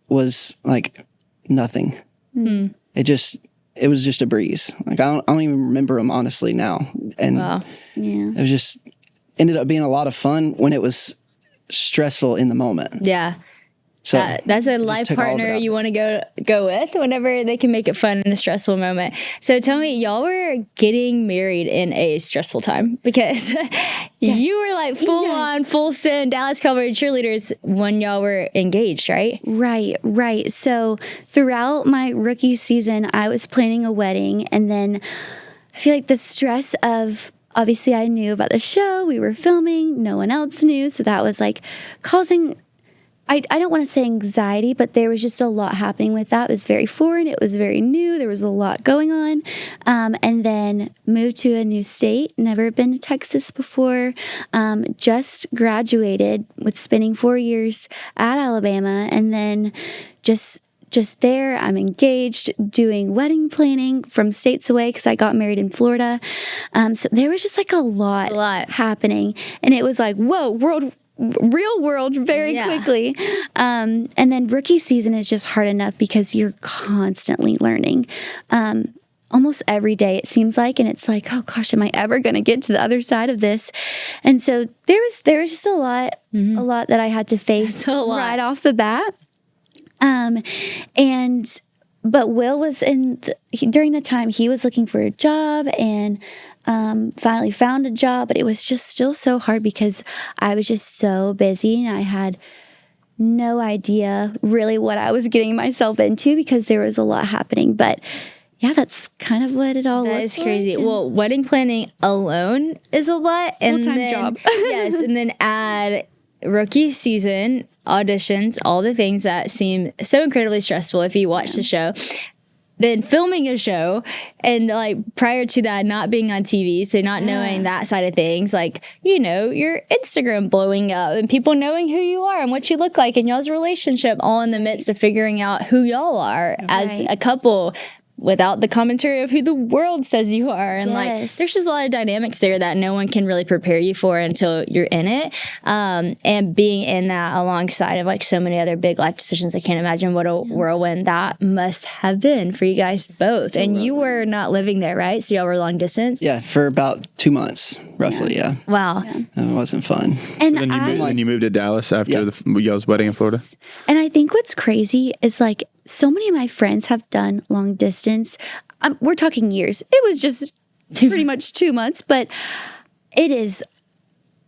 was like nothing. Mm. It was just a breeze. Like I don't even remember them honestly now. And it was just ended up being a lot of fun when it was stressful in the moment. Yeah. So that's a life partner you want to go with whenever they can make it fun in a stressful moment. So tell me, y'all were getting married in a stressful time because you were like full on, full send Dallas Cowboys Cheerleaders when y'all were engaged, right? Right. So throughout my rookie season, I was planning a wedding, and then I feel like the stress of, obviously I knew about the show, we were filming, no one else knew, so that was like causing, I don't want to say anxiety, but there was just a lot happening with that. It was very foreign. It was very new. There was a lot going on. And then moved to a new state. Never been to Texas before. Just graduated with spending 4 years at Alabama. And then just there, I'm engaged, doing wedding planning from states away because I got married in Florida. So there was just like a lot happening. And it was like, whoa, real world very quickly. And then rookie season is just hard enough because you're constantly learning. Almost every day it seems like, and it's like, oh gosh, am I ever going to get to the other side of this? And so there was just a lot that I had to face right off the bat. But Will was during the time he was looking for a job and finally found a job, but it was just still so hard because I was just so busy and I had no idea really what I was getting myself into because there was a lot happening. But yeah, that's kind of what it all looks like. That is crazy. Well, wedding planning alone is a lot. Full-time job. Yes, and then add rookie season, auditions, all the things that seem so incredibly stressful if you watch the show. then filming a show, and like prior to that, not being on TV, so not knowing that side of things, like, you know, your Instagram blowing up and people knowing who you are and what you look like and y'all's relationship, all in the midst of figuring out who y'all are as a couple, without the commentary of who the world says you are. And like, there's just a lot of dynamics there that no one can really prepare you for until you're in it. And being in that alongside of like so many other big life decisions, I can't imagine what a whirlwind that must have been for you guys both. And you were not living there, right? So y'all were long distance? Yeah, for about 2 months, roughly, yeah. Wow. It wasn't fun. And Then you moved to Dallas after y'all's wedding in Florida? And I think what's crazy is like so many of my friends have done long distance. We're talking years. It was just pretty much 2 months, but it is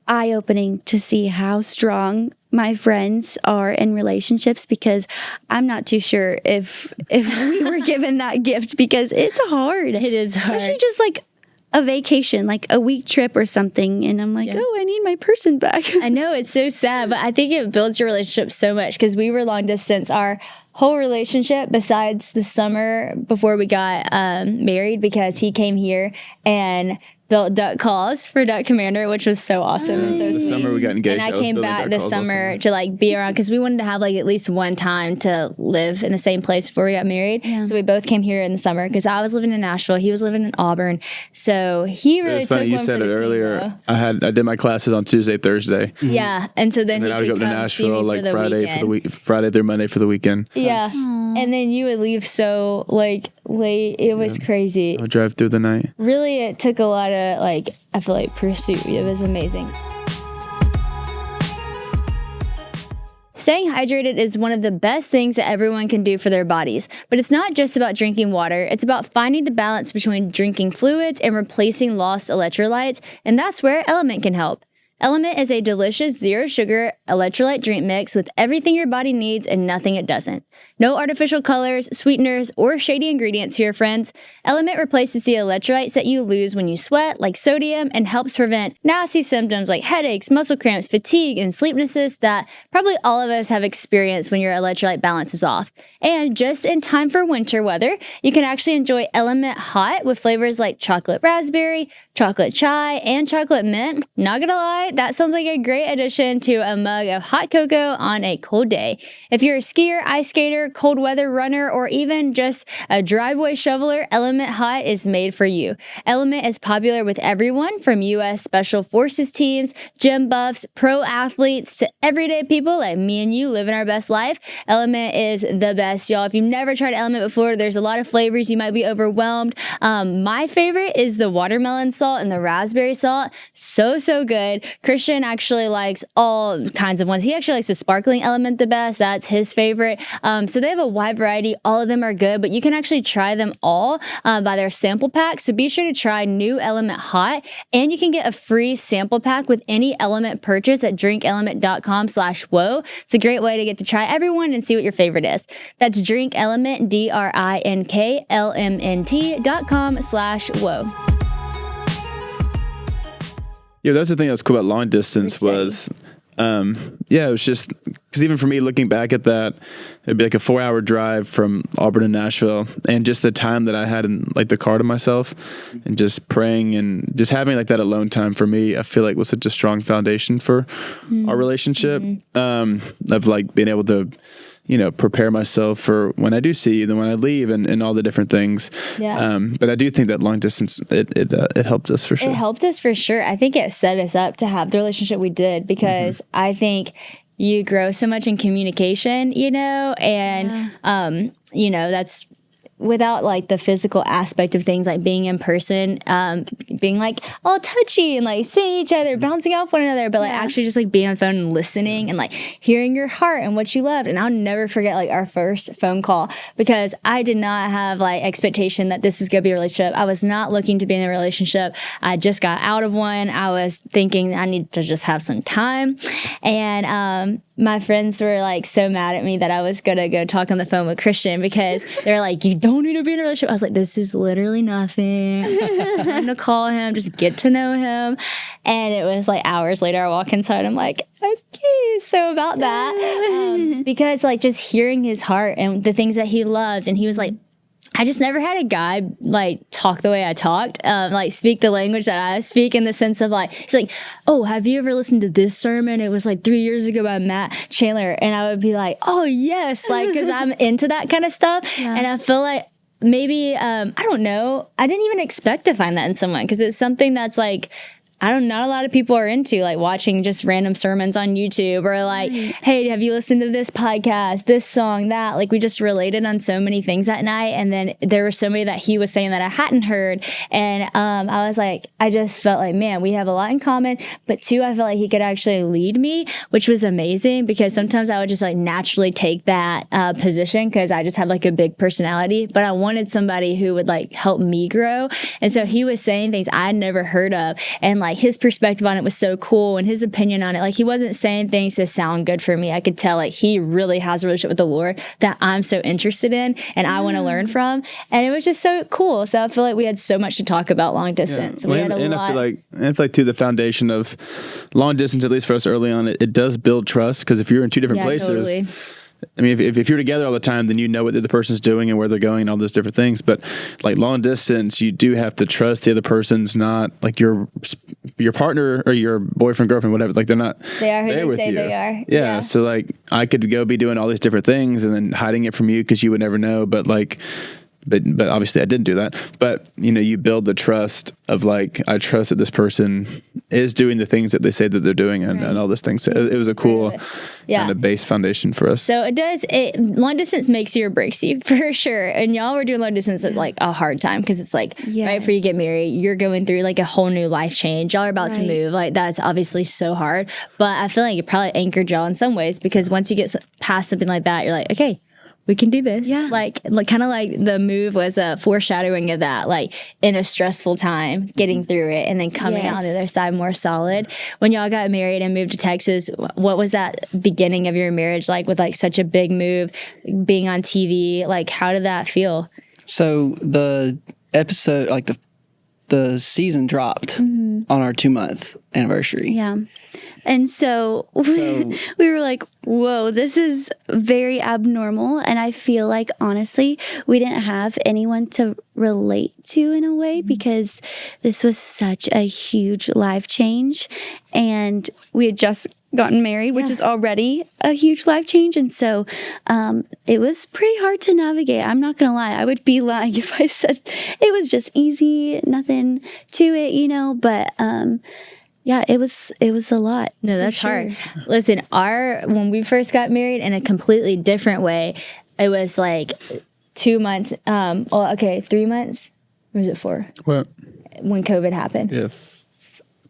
eye-opening to see how strong my friends are in relationships, because I'm not too sure if we were given that gift, because it's hard. It is hard. Especially just like a vacation, like a week trip or something. And I'm like, oh, I need my person back. I know, it's so sad, but I think it builds your relationship so much, because we were long distance. Our whole relationship, besides the summer before we got married, because he came here and built duck calls for Duck Commander, which was so awesome and so the sweet. summer we got engaged. And I came back this summer to like be around, because we wanted to have like at least one time to live in the same place before we got married. So we both came here in the summer, because I was living in Nashville, he was living in Auburn. So he really took funny, you one said for the it team, earlier. though. I did my classes on Tuesday, Thursday. Yeah, and so then And he then I would go could to come see me Nashville for like the Friday weekend. for the week, Friday through Monday for the weekend. Yeah, and then you would leave so like late. It was crazy. I would drive through the night. Really, it took a lot of like, I feel like, pursuit. It was amazing. Staying hydrated is one of the best things that everyone can do for their bodies. But it's not just about drinking water. It's about finding the balance between drinking fluids and replacing lost electrolytes. And that's where Element can help. Element is a delicious zero-sugar electrolyte drink mix with everything your body needs and nothing it doesn't. No artificial colors, sweeteners, or shady ingredients here, friends. Element replaces the electrolytes that you lose when you sweat, like sodium, and helps prevent nasty symptoms like headaches, muscle cramps, fatigue, and sleeplessness that probably all of us have experienced when your electrolyte balance is off. And just in time for winter weather, you can actually enjoy Element Hot with flavors like chocolate raspberry, chocolate chai, and chocolate mint. Not gonna lie, that sounds like a great addition to a mug of hot cocoa on a cold day. If you're a skier, ice skater, cold weather runner, or even just a driveway shoveler, Element Hot is made for you. Element is popular with everyone from U.S. Special Forces teams, gym buffs, pro athletes, to everyday people like me and you living our best life. Element is the best, y'all. If you've never tried Element before, there's a lot of flavors. You might be overwhelmed. My favorite is the watermelon salt and the raspberry salt. So good. Christian actually likes all kinds of ones. He actually likes the sparkling Element the best. That's his favorite. So they have a wide variety. All of them are good, but you can actually try them all by their sample pack. So be sure to try new Element Hot, and you can get a free sample pack with any Element purchase at drinkelement.com/whoa. It's a great way to get to try everyone and see what your favorite is. That's drinkelement, DRINKLMNT.com/whoa. Yeah, that's the thing that was cool about long distance was, it was just, because even for me looking back at that, it'd be like a 4-hour drive from Auburn to Nashville, and just the time that I had in like the car to myself and just praying and just having like that alone time for me, I feel like was such a strong foundation for our relationship, of like being able to, prepare myself for when I do see you, then when I leave, and all the different things. Yeah. But I do think that long distance, it helped us for sure. It helped us for sure. I think it set us up to have the relationship we did, because I think you grow so much in communication, and, that's without like the physical aspect of things, like being in person, being like all touchy and like seeing each other, bouncing off one another, but like actually just like being on the phone and listening and like hearing your heart and what you loved. And I'll never forget like our first phone call, because I did not have like expectation that this was going to be a relationship. I was not looking to be in a relationship. I just got out of one. I was thinking I need to just have some time. And, my friends were like so mad at me that I was gonna go talk on the phone with Christian, because they're like, you don't need to be in a relationship. I was like, this is literally nothing. I'm gonna call him, just get to know him. And it was like hours later, I walk inside, I'm like, okay, so about that. Because like just hearing his heart and the things that he loves, and he was like, I just never had a guy like talk the way I talked, like speak the language that I speak, in the sense of like, he's like, oh, have you ever listened to this sermon? It was like 3 years ago by Matt Chandler. And I would be like, oh yes, like, cause I'm into that kind of stuff. Yeah. And I feel like maybe, I don't know, I didn't even expect to find that in someone, cause it's something that's like, not a lot of people are into, like watching just random sermons on YouTube, or like, hey, have you listened to this podcast, this song, that? Like, we just related on so many things that night. And then there were so many that he was saying that I hadn't heard. And I was like, I just felt like, man, we have a lot in common. But two, I felt like he could actually lead me, which was amazing, because sometimes I would just like naturally take that position because I just have like a big personality. But I wanted somebody who would like help me grow. And so he was saying things I'd never heard of. And like his perspective on it was so cool, and his opinion on it, like he wasn't saying things to sound good for me. I could tell like he really has a relationship with the Lord that I'm so interested in and I want to learn from. And it was just so cool. So I feel like we had so much to talk about long distance. Yeah. We had a and lot. I feel like too, the foundation of long distance, at least for us early on, it does build trust, because if you're in two different places, totally. I mean, if you're together all the time, then you know what the other person's doing and where they're going and all those different things. But like long distance, you do have to trust the other person's not like your partner or your boyfriend, girlfriend, whatever. Like they are who there they with say you. they are. Yeah. So like I could go be doing all these different things and then hiding it from you because you would never know. But obviously I didn't do that. But you build the trust of like, I trust that this person is doing the things that they say that they're doing, and all those things. So it was a cool kind of base foundation for us. So long distance makes you or breaks you for sure. And y'all were doing long distance at like a hard time, because it's like right before you get married, you're going through like a whole new life change. Y'all are about to move. Like that's obviously so hard. But I feel like it probably anchored y'all in some ways, because once you get past something like that, you're like, okay, we can do this. Yeah. Like kind of like the move was a foreshadowing of that, like in a stressful time, getting through it and then coming out on the other side more solid. When y'all got married and moved to Texas, what was that beginning of your marriage like, with like such a big move, being on TV? Like, how did that feel? So the episode, like the season dropped on our 2-month anniversary. Yeah. And so we were like, whoa, this is very abnormal. And I feel like, honestly, we didn't have anyone to relate to in a way, because this was such a huge life change. And we had just gotten married, which is already a huge life change. And so it was pretty hard to navigate. I'm not going to lie. I would be lying if I said it was just easy, nothing to it, but yeah, it was a lot. No, that's hard. Listen, when we first got married, in a completely different way, it was like 2 months. 3 months. Or was it 4? What? When COVID happened. Yeah,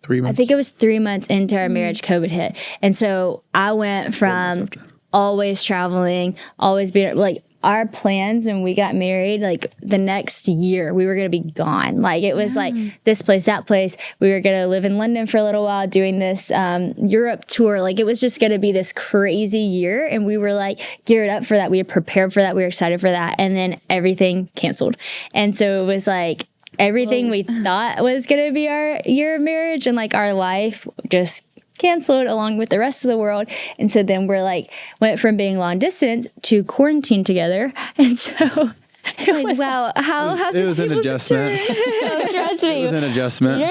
3 months. I think it was 3 months into our marriage, COVID hit. And so I went from always traveling, always being like, our plans when we got married, like the next year, we were going to be gone. Like it was like this place, that place. We were going to live in London for a little while, doing this Europe tour. Like it was just going to be this crazy year. And we were like geared up for that. We were prepared for that. We were excited for that. And then everything canceled. And so it was like everything we thought was going to be our year of marriage and like our life just canceled along with the rest of the world. And so then we're like, went from being long distance to quarantine together. And so it was wow, how it was an adjustment. So trust me, It was an adjustment.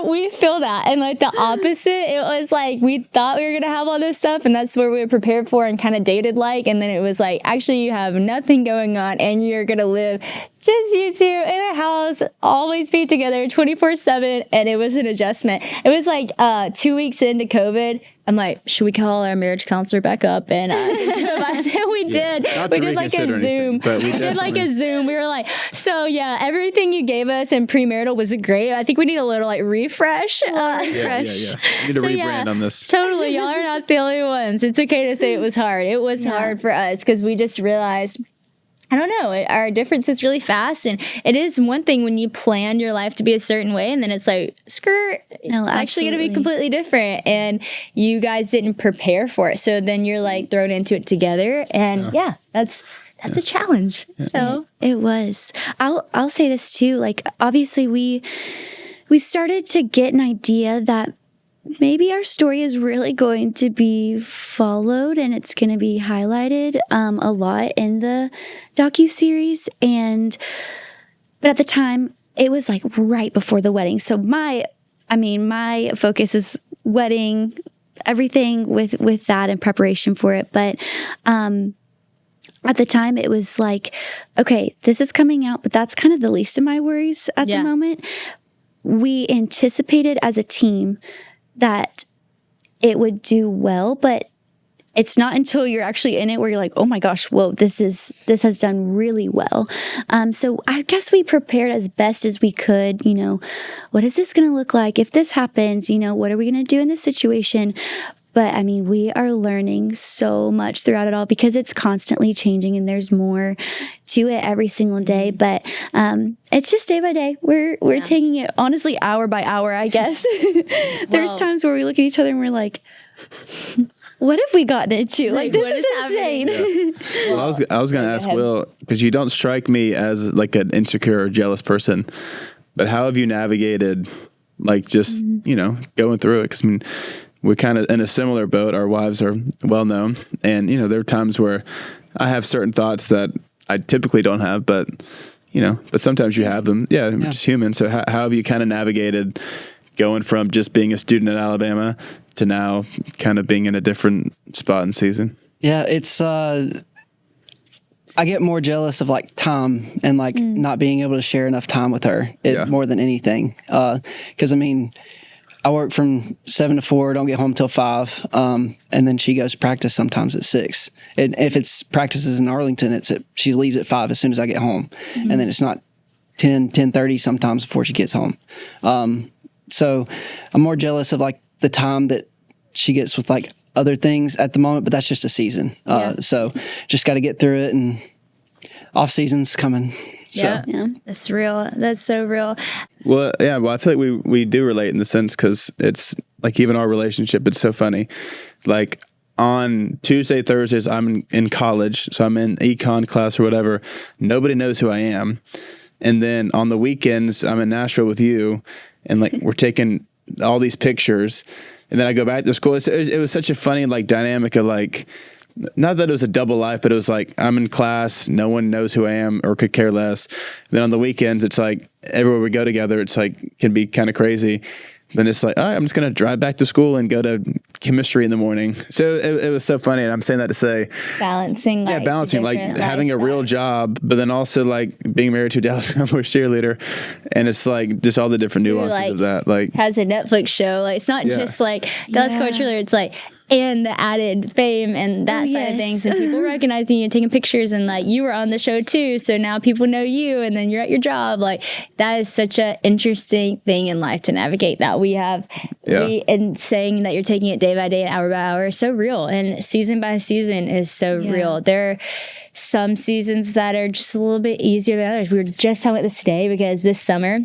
We feel that. And like the opposite, it was like we thought we were gonna have all this stuff, and that's where we were prepared for and kind of dated like. And then it was like, actually, you have nothing going on, and you're gonna live just you two in a house, always be together 24/7. And it was an adjustment. It was like 2 weeks into COVID. I'm like, should we call our marriage counselor back up? And we did. We did like a Zoom. We did like a Zoom. We were like, so yeah, everything you gave us in premarital was great. I think we need a little like refresh. Yeah. We need to rebrand on this. Totally. Y'all are not the only ones. It's okay to say it was hard. It was hard for us because we just realized, I don't know, our difference is really fast. And it is one thing when you plan your life to be a certain way and then it's like, skirt, it's actually going to be completely different. And you guys didn't prepare for it. So then you're like thrown into it together. And that's a challenge. Yeah. So it was. I'll say this too. Like, obviously we started to get an idea that maybe our story is really going to be followed and it's going to be highlighted a lot in the docuseries. But at the time, it was like right before the wedding. So my focus is wedding, everything with that in preparation for it. But at the time, it was like, okay, this is coming out, but that's kind of the least of my worries at the moment. We anticipated as a team that it would do well, but it's not until you're actually in it where you're like, oh my gosh, whoa, this has done really well. So I guess we prepared as best as we could. What is this going to look like if this happens? What are we going to do in this situation? But I mean, we are learning so much throughout it all because it's constantly changing and there's more to it every single day. But it's just day by day. We're taking it honestly hour by hour, I guess. There's times where we look at each other and we're like, what have we gotten into? Like this is insane. Yeah. Well, I was going to ask Will, because you don't strike me as like an insecure or jealous person, but how have you navigated like just, going through it? Because I mean, we're kind of in a similar boat. Our wives are well known. And, there are times where I have certain thoughts that I typically don't have, but sometimes you have them. Yeah, we're just human. So how have you kind of navigated going from just being a student at Alabama to now kind of being in a different spot in season? Yeah, it's, I get more jealous of like Tom and like not being able to share enough time with her more than anything. 'Cause I mean, I work from 7 to 4, don't get home till 5. And then she goes to practice sometimes at 6. And if it's practices in Arlington, she leaves at 5 as soon as I get home. And then it's not 10:30 sometimes before she gets home. So I'm more jealous of like the time that she gets with like other things at the moment, but that's just a season. So just got to get through it, and off season's coming. Yeah, that's real. That's so real. Well, I feel like we do relate in the sense, because it's like even our relationship, it's so funny. Like on Tuesday, Thursdays, I'm in college, so I'm in econ class or whatever. Nobody knows who I am. And then on the weekends, I'm in Nashville with you, and like we're taking all these pictures. And then I go back to school. It was such a funny like dynamic of like, not that it was a double life, but it was like I'm in class, no one knows who I am or could care less. Then on the weekends, it's like everywhere we go together, it's like can be kind of crazy. Then it's like, all right, I'm just going to drive back to school and go to chemistry in the morning. So it was so funny. And I'm saying that to say balancing like having a real job, but then also like being married to a Dallas Cowboys cheerleader. And it's like just all the different nuances of that. Like has a Netflix show. Like it's not just like Dallas Cowboys cheerleader. It's like, and the added fame and that side of things, and people recognizing you and taking pictures, and like you were on the show too, so now people know you, and then you're at your job. Like that is such an interesting thing in life to navigate. That and saying that you're taking it day by day, hour by hour is so real, and season by season is so real. There are some seasons that are just a little bit easier than others. We were just talking about this today, because this summer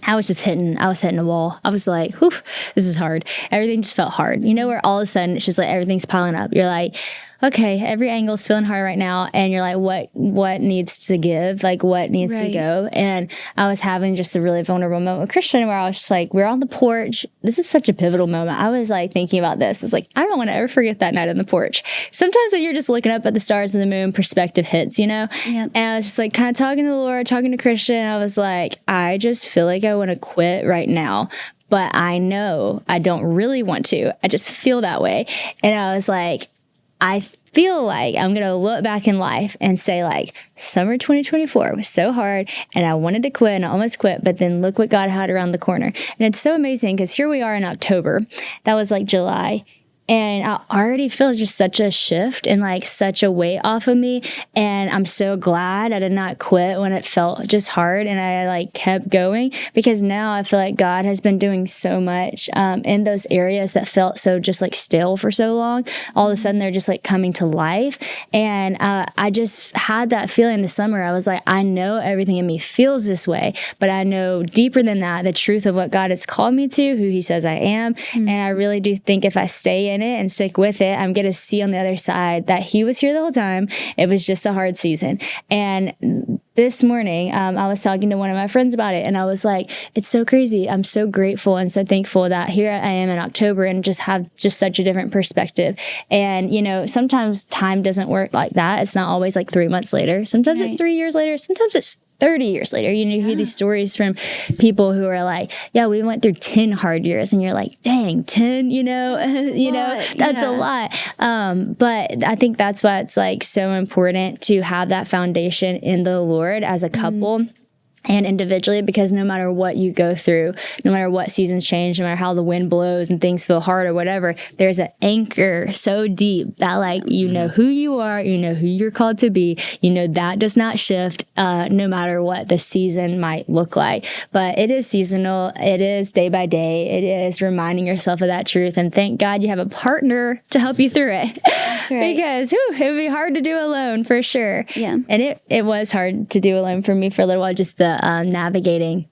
I was hitting a wall. I was like, whew, this is hard. Everything just felt hard. Where all of a sudden it's just like everything's piling up. You're like, okay, every angle's feeling hard right now. And you're like, what needs to give? Like, what needs to go? And I was having just a really vulnerable moment with Christian, where I was just like, we're on the porch. This is such a pivotal moment. I was like thinking about this. It's like, I don't want to ever forget that night on the porch. Sometimes when you're just looking up at the stars and the moon, perspective hits, Yep. And I was just like kind of talking to the Lord, talking to Christian. I was like, I just feel like I want to quit right now. But I know I don't really want to. I just feel that way. And I was like, I feel like I'm going to look back in life and say like, summer 2024 was so hard and I wanted to quit and I almost quit, but then look what God had around the corner. And it's so amazing, because here we are in October. That was like July. And I already feel just such a shift and like such a weight off of me. And I'm so glad I did not quit when it felt just hard, and I like kept going, because now I feel like God has been doing so much in those areas that felt so just like still for so long. All of a sudden they're just like coming to life. And I just had that feeling this summer. I was like, I know everything in me feels this way, but I know deeper than that, the truth of what God has called me to, who he says I am. And I really do think if I stay in it and stick with it, I'm going to see on the other side that he was here the whole time. It was just a hard season. And this morning, I was talking to one of my friends about it, and I was like, it's so crazy. I'm so grateful and so thankful that here I am in October and just have just such a different perspective. And, sometimes time doesn't work like that. It's not always like 3 months later. Sometimes it's 3 years later. Sometimes it's 30 years later. You hear these stories from people who are like, yeah, we went through 10 hard years. And you're like, dang, 10, that's a lot. But I think that's why it's like so important to have that foundation in the Lord as a couple. And individually, because no matter what you go through, no matter what seasons change, no matter how the wind blows and things feel hard or whatever, there's an anchor so deep that you know who you are, you know who you're called to be, that does not shift no matter what the season might look like. But it is seasonal. It is day by day. It is reminding yourself of that truth. And thank God you have a partner to help you through it. That's right. Because it would be hard to do alone for sure. Yeah. And it was hard to do alone for me for a little while, just the navigating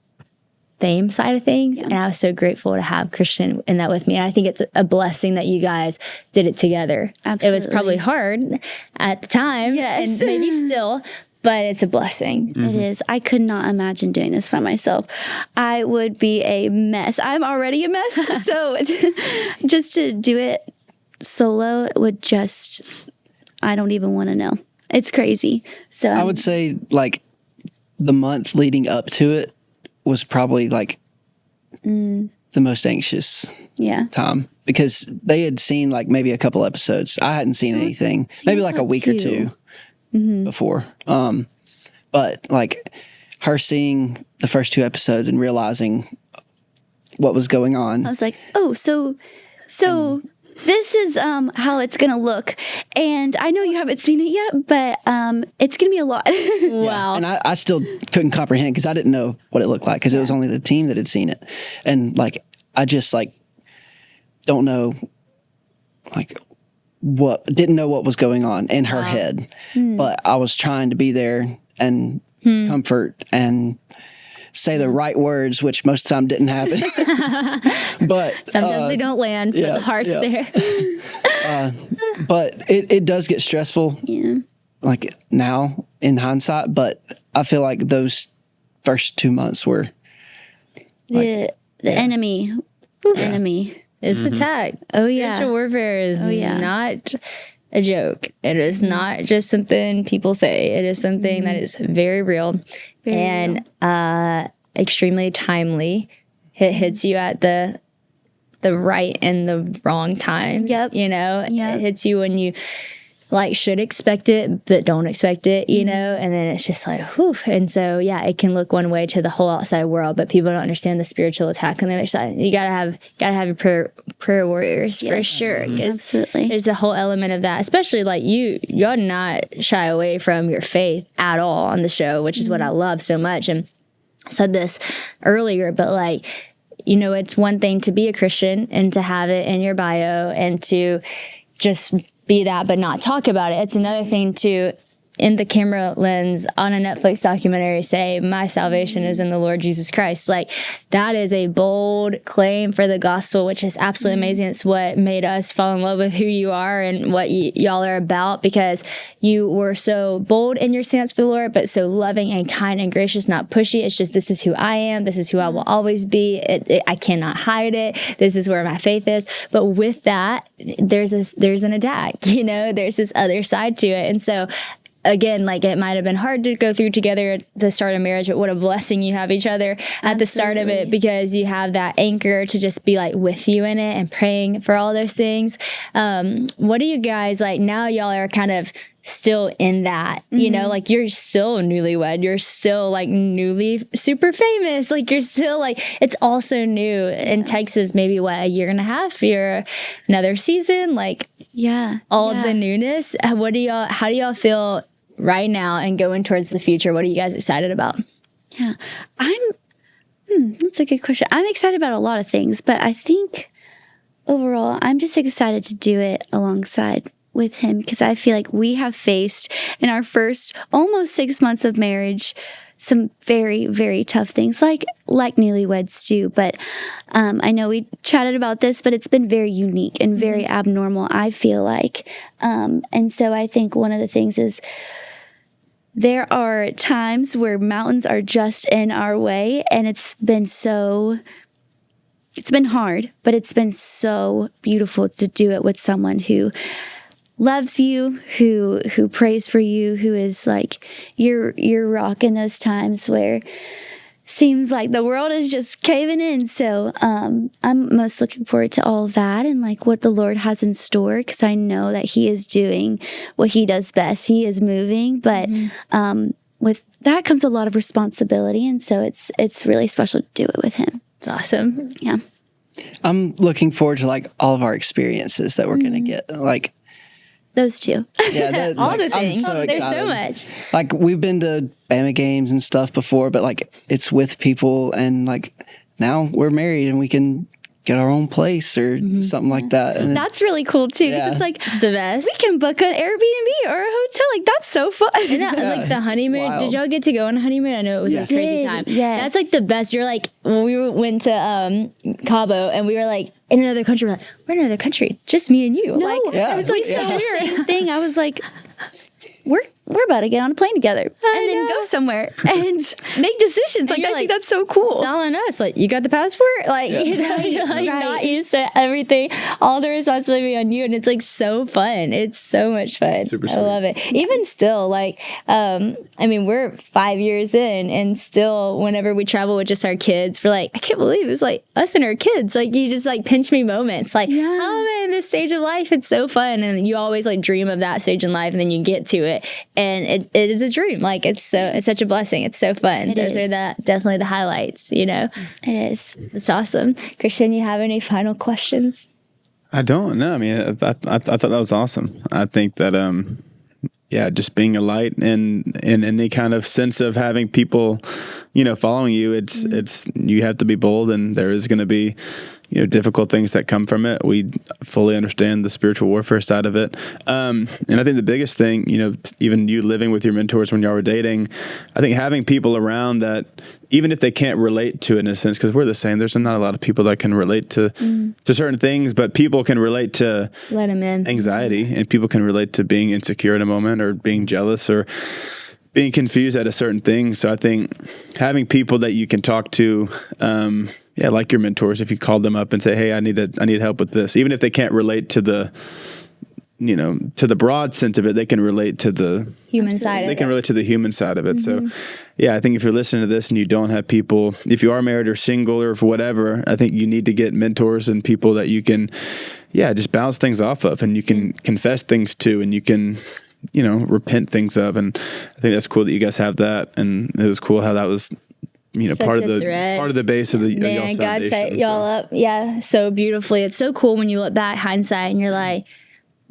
fame side of things. Yeah. And I was so grateful to have Christian in that with me. And I think it's a blessing that you guys did it together. Absolutely. It was probably hard at the time, and maybe still, but it's a blessing. Mm-hmm. It is. I could not imagine doing this by myself. I would be a mess. I'm already a mess. So just to do it solo would I don't even want to know. It's crazy. So I would say the month leading up to it was probably the most anxious time, because they had seen maybe a couple episodes. I hadn't seen anything, maybe a week or two before. But her seeing the first 2 episodes and realizing what was going on. I was like, oh, so this is how it's going to look. And I know you haven't seen it yet, but it's going to be a lot. Wow. And I still couldn't comprehend, because I didn't know what it looked like, because it was only the team that had seen it. And I just don't know, didn't know what was going on in her head. But I was trying to be there and comfort and say the right words, which most of the time didn't happen. But sometimes they don't land, but the heart's there. But it does get stressful. Yeah. Now in hindsight, but I feel like those first 2 months were the enemy. Enemy. It's attack. Oh, Spiritual warfare is not a joke. It is not just something people say. It is something that is very real and extremely timely. It hits you at the right and the wrong times. Yep. It hits you when you should expect it, but don't expect it, and then it's just whew. And so, it can look one way to the whole outside world, but people don't understand the spiritual attack on the other side. You gotta have your prayer warriors for sure. Absolutely. There's a whole element of that, especially y'all not shy away from your faith at all on the show, which is what I love so much. And I said this earlier, but it's one thing to be a Christian and to have it in your bio and to just be that but not talk about it. It's another thing to, in the camera lens on a Netflix documentary, say my salvation is in the Lord Jesus Christ. That is a bold claim for the gospel, which is absolutely amazing. It's what made us fall in love with who you are and what y'all are about, because you were so bold in your stance for the Lord, but so loving and kind and gracious, not pushy. It's just, this is who I am. This is who I will always be. I cannot hide it. This is where my faith is. But with that, there's an attack, there's this other side to it. And so again, it might have been hard to go through together at the start of marriage, but what a blessing you have each other at the start of it, because you have that anchor to just be with you in it and praying for all those things. What do you guys now? Y'all are kind of still in that, you're still newlywed, you're still newly super famous, you're still it's also new in Texas, maybe a year and a half, you're another season, all the newness. How do y'all feel right now and going towards the future? What are you guys excited about? Yeah, that's a good question. I'm excited about a lot of things, but I think overall, I'm just excited to do it alongside with him, because I feel like we have faced in our first almost 6 months of marriage some very, very tough things like newlyweds do. But I know we chatted about this, but it's been very unique and very abnormal, I feel like. And so I think one of the things is there are times where mountains are just in our way, and it's been hard, but it's been so beautiful to do it with someone who loves you, who prays for you, who is like your rock in those times where seems like the world is just caving in. So I'm most looking forward to all of that and like what the Lord has in store, because I know that He is doing what He does best. He is moving, but with that comes a lot of responsibility, and so it's really special to do it with Him. It's awesome. Yeah. I'm looking forward to like all of our experiences that we're going to get. Like those two. Yeah, all the I'm things. so There's excited. so much. Like we've been to Bama games and stuff before, but like it's with people, and like now we're married and we can get our own place or something like that. And That's really cool too, because Yeah. it's like It's the best. we can book an Airbnb or a hotel. Like that's so fun. And that, like the honeymoon, wild. did y'all get to go on a honeymoon? I know it was a crazy Did, time. yes. That's like the best. You're like, when we went to Cabo and we were like in another country, we're like, we're in another country, just me and you. No, Like, Yeah. it's like we so said the weird. same thing. I was like, we're about to get on a plane together and then go somewhere and make decisions. Like you're I like, think that's so cool. It's all on us. Like, you got the passport? Like, you know, you're like Right. not used to everything, all the responsibility on you. And it's like so fun. It's so much fun. Super I sweet. love it. Even still, like, I mean, we're 5 years in, and still, whenever we travel with just our kids, we're like, I can't believe it's like us and our kids. Like, you just like pinch me moments. Like, Yeah. how am I in this stage of life? It's so fun. And you always like dream of that stage in life, and then you get to it. And it is a dream. Like, it's such a blessing. It's so fun. Those is. are definitely the highlights, you know? It is. That's awesome. Christian, you have any final questions? I don't know. I mean, I thought that was awesome. I think that, just being a light in any kind of sense of having people, following you, it's you have to be bold, and there is going to be, difficult things that come from it. We fully understand the spiritual warfare side of it. And I think the biggest thing, even you living with your mentors when y'all were dating, I think having people around that, even if they can't relate to it in a sense, because we're the same, there's not a lot of people that can relate to certain things, but people can relate to Let him in. anxiety, and people can relate to being insecure in a moment, or being jealous, or being confused at a certain thing. So I think having people that you can talk to, like your mentors, if you called them up and say, hey, I need help with this, even if they can't relate to the, to the broad sense of it, they can relate to the Human side They of can it. relate to the human side of it. So I think if you're listening to this and you don't have people, if you are married or single or whatever, I think you need to get mentors and people that you can, just bounce things off of, and you can confess things to, and you can, repent things of. And I think that's cool that you guys have that. And it was cool how that was, Such part of a the thread. part of the base of the Man, y'all's God set foundation. y'all up, so beautifully. It's so cool when you look back, hindsight, and you're like,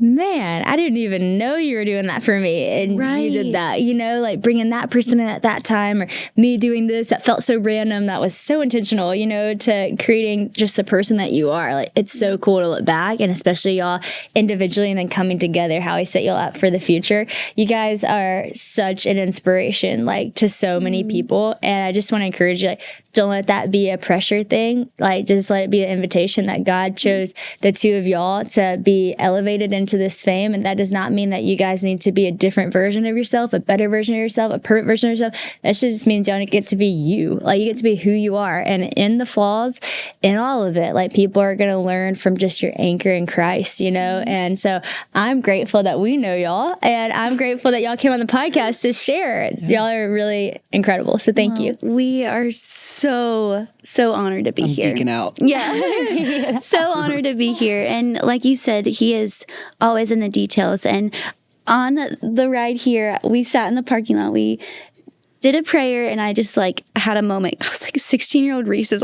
man, I didn't even know you were doing that for me. And you did Right. that, like bringing that person in at that time, or me doing this that felt so random, that was so intentional, to creating just the person that you are. Like, it's so cool to look back, and especially y'all individually and then coming together, how I set y'all up for the future. You guys are such an inspiration, like, to so many people. And I just want to encourage you, like, don't let that be a pressure thing. Like, just let it be an invitation that God chose the two of y'all to be elevated into this fame. And that does not mean that you guys need to be a different version of yourself, a better version of yourself, a perfect version of yourself. That just means y'all get to be you. Like, you get to be who you are. And in the flaws, in all of it, like, people are going to learn from just your anchor in Christ, And so I'm grateful that we know y'all. And I'm grateful that y'all came on the podcast to share. Y'all are really incredible. So thank you. We are so honored to be I'm here. geeking out. Yeah. So honored to be here. And like you said, He is always in the details. And on the ride here, we sat in the parking lot. We did a prayer, and I just had a moment. I was like, 16-year-old Reece is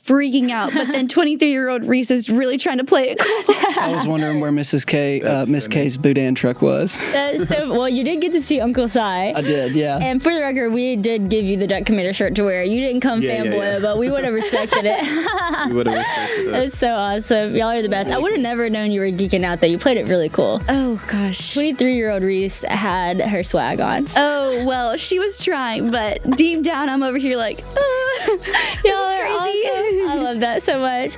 freaking out, but then 23-year-old Reece is really trying to play it cool. I was wondering where Miss K's boudin truck was. Well, you did get to see Uncle Si. I did, yeah. And for the record, we did give you the Duck Commander shirt to wear. You didn't come fanboy, but we would have respected it. We would have respected that. It's so awesome. Y'all are the best. I would have never known you were geeking out, though. You played it really cool. Oh, gosh. 23-year-old Reece had her swag on. Oh, well, she was trying, but deep down, I'm over here Y'all this is are crazy. awesome. I love that so much.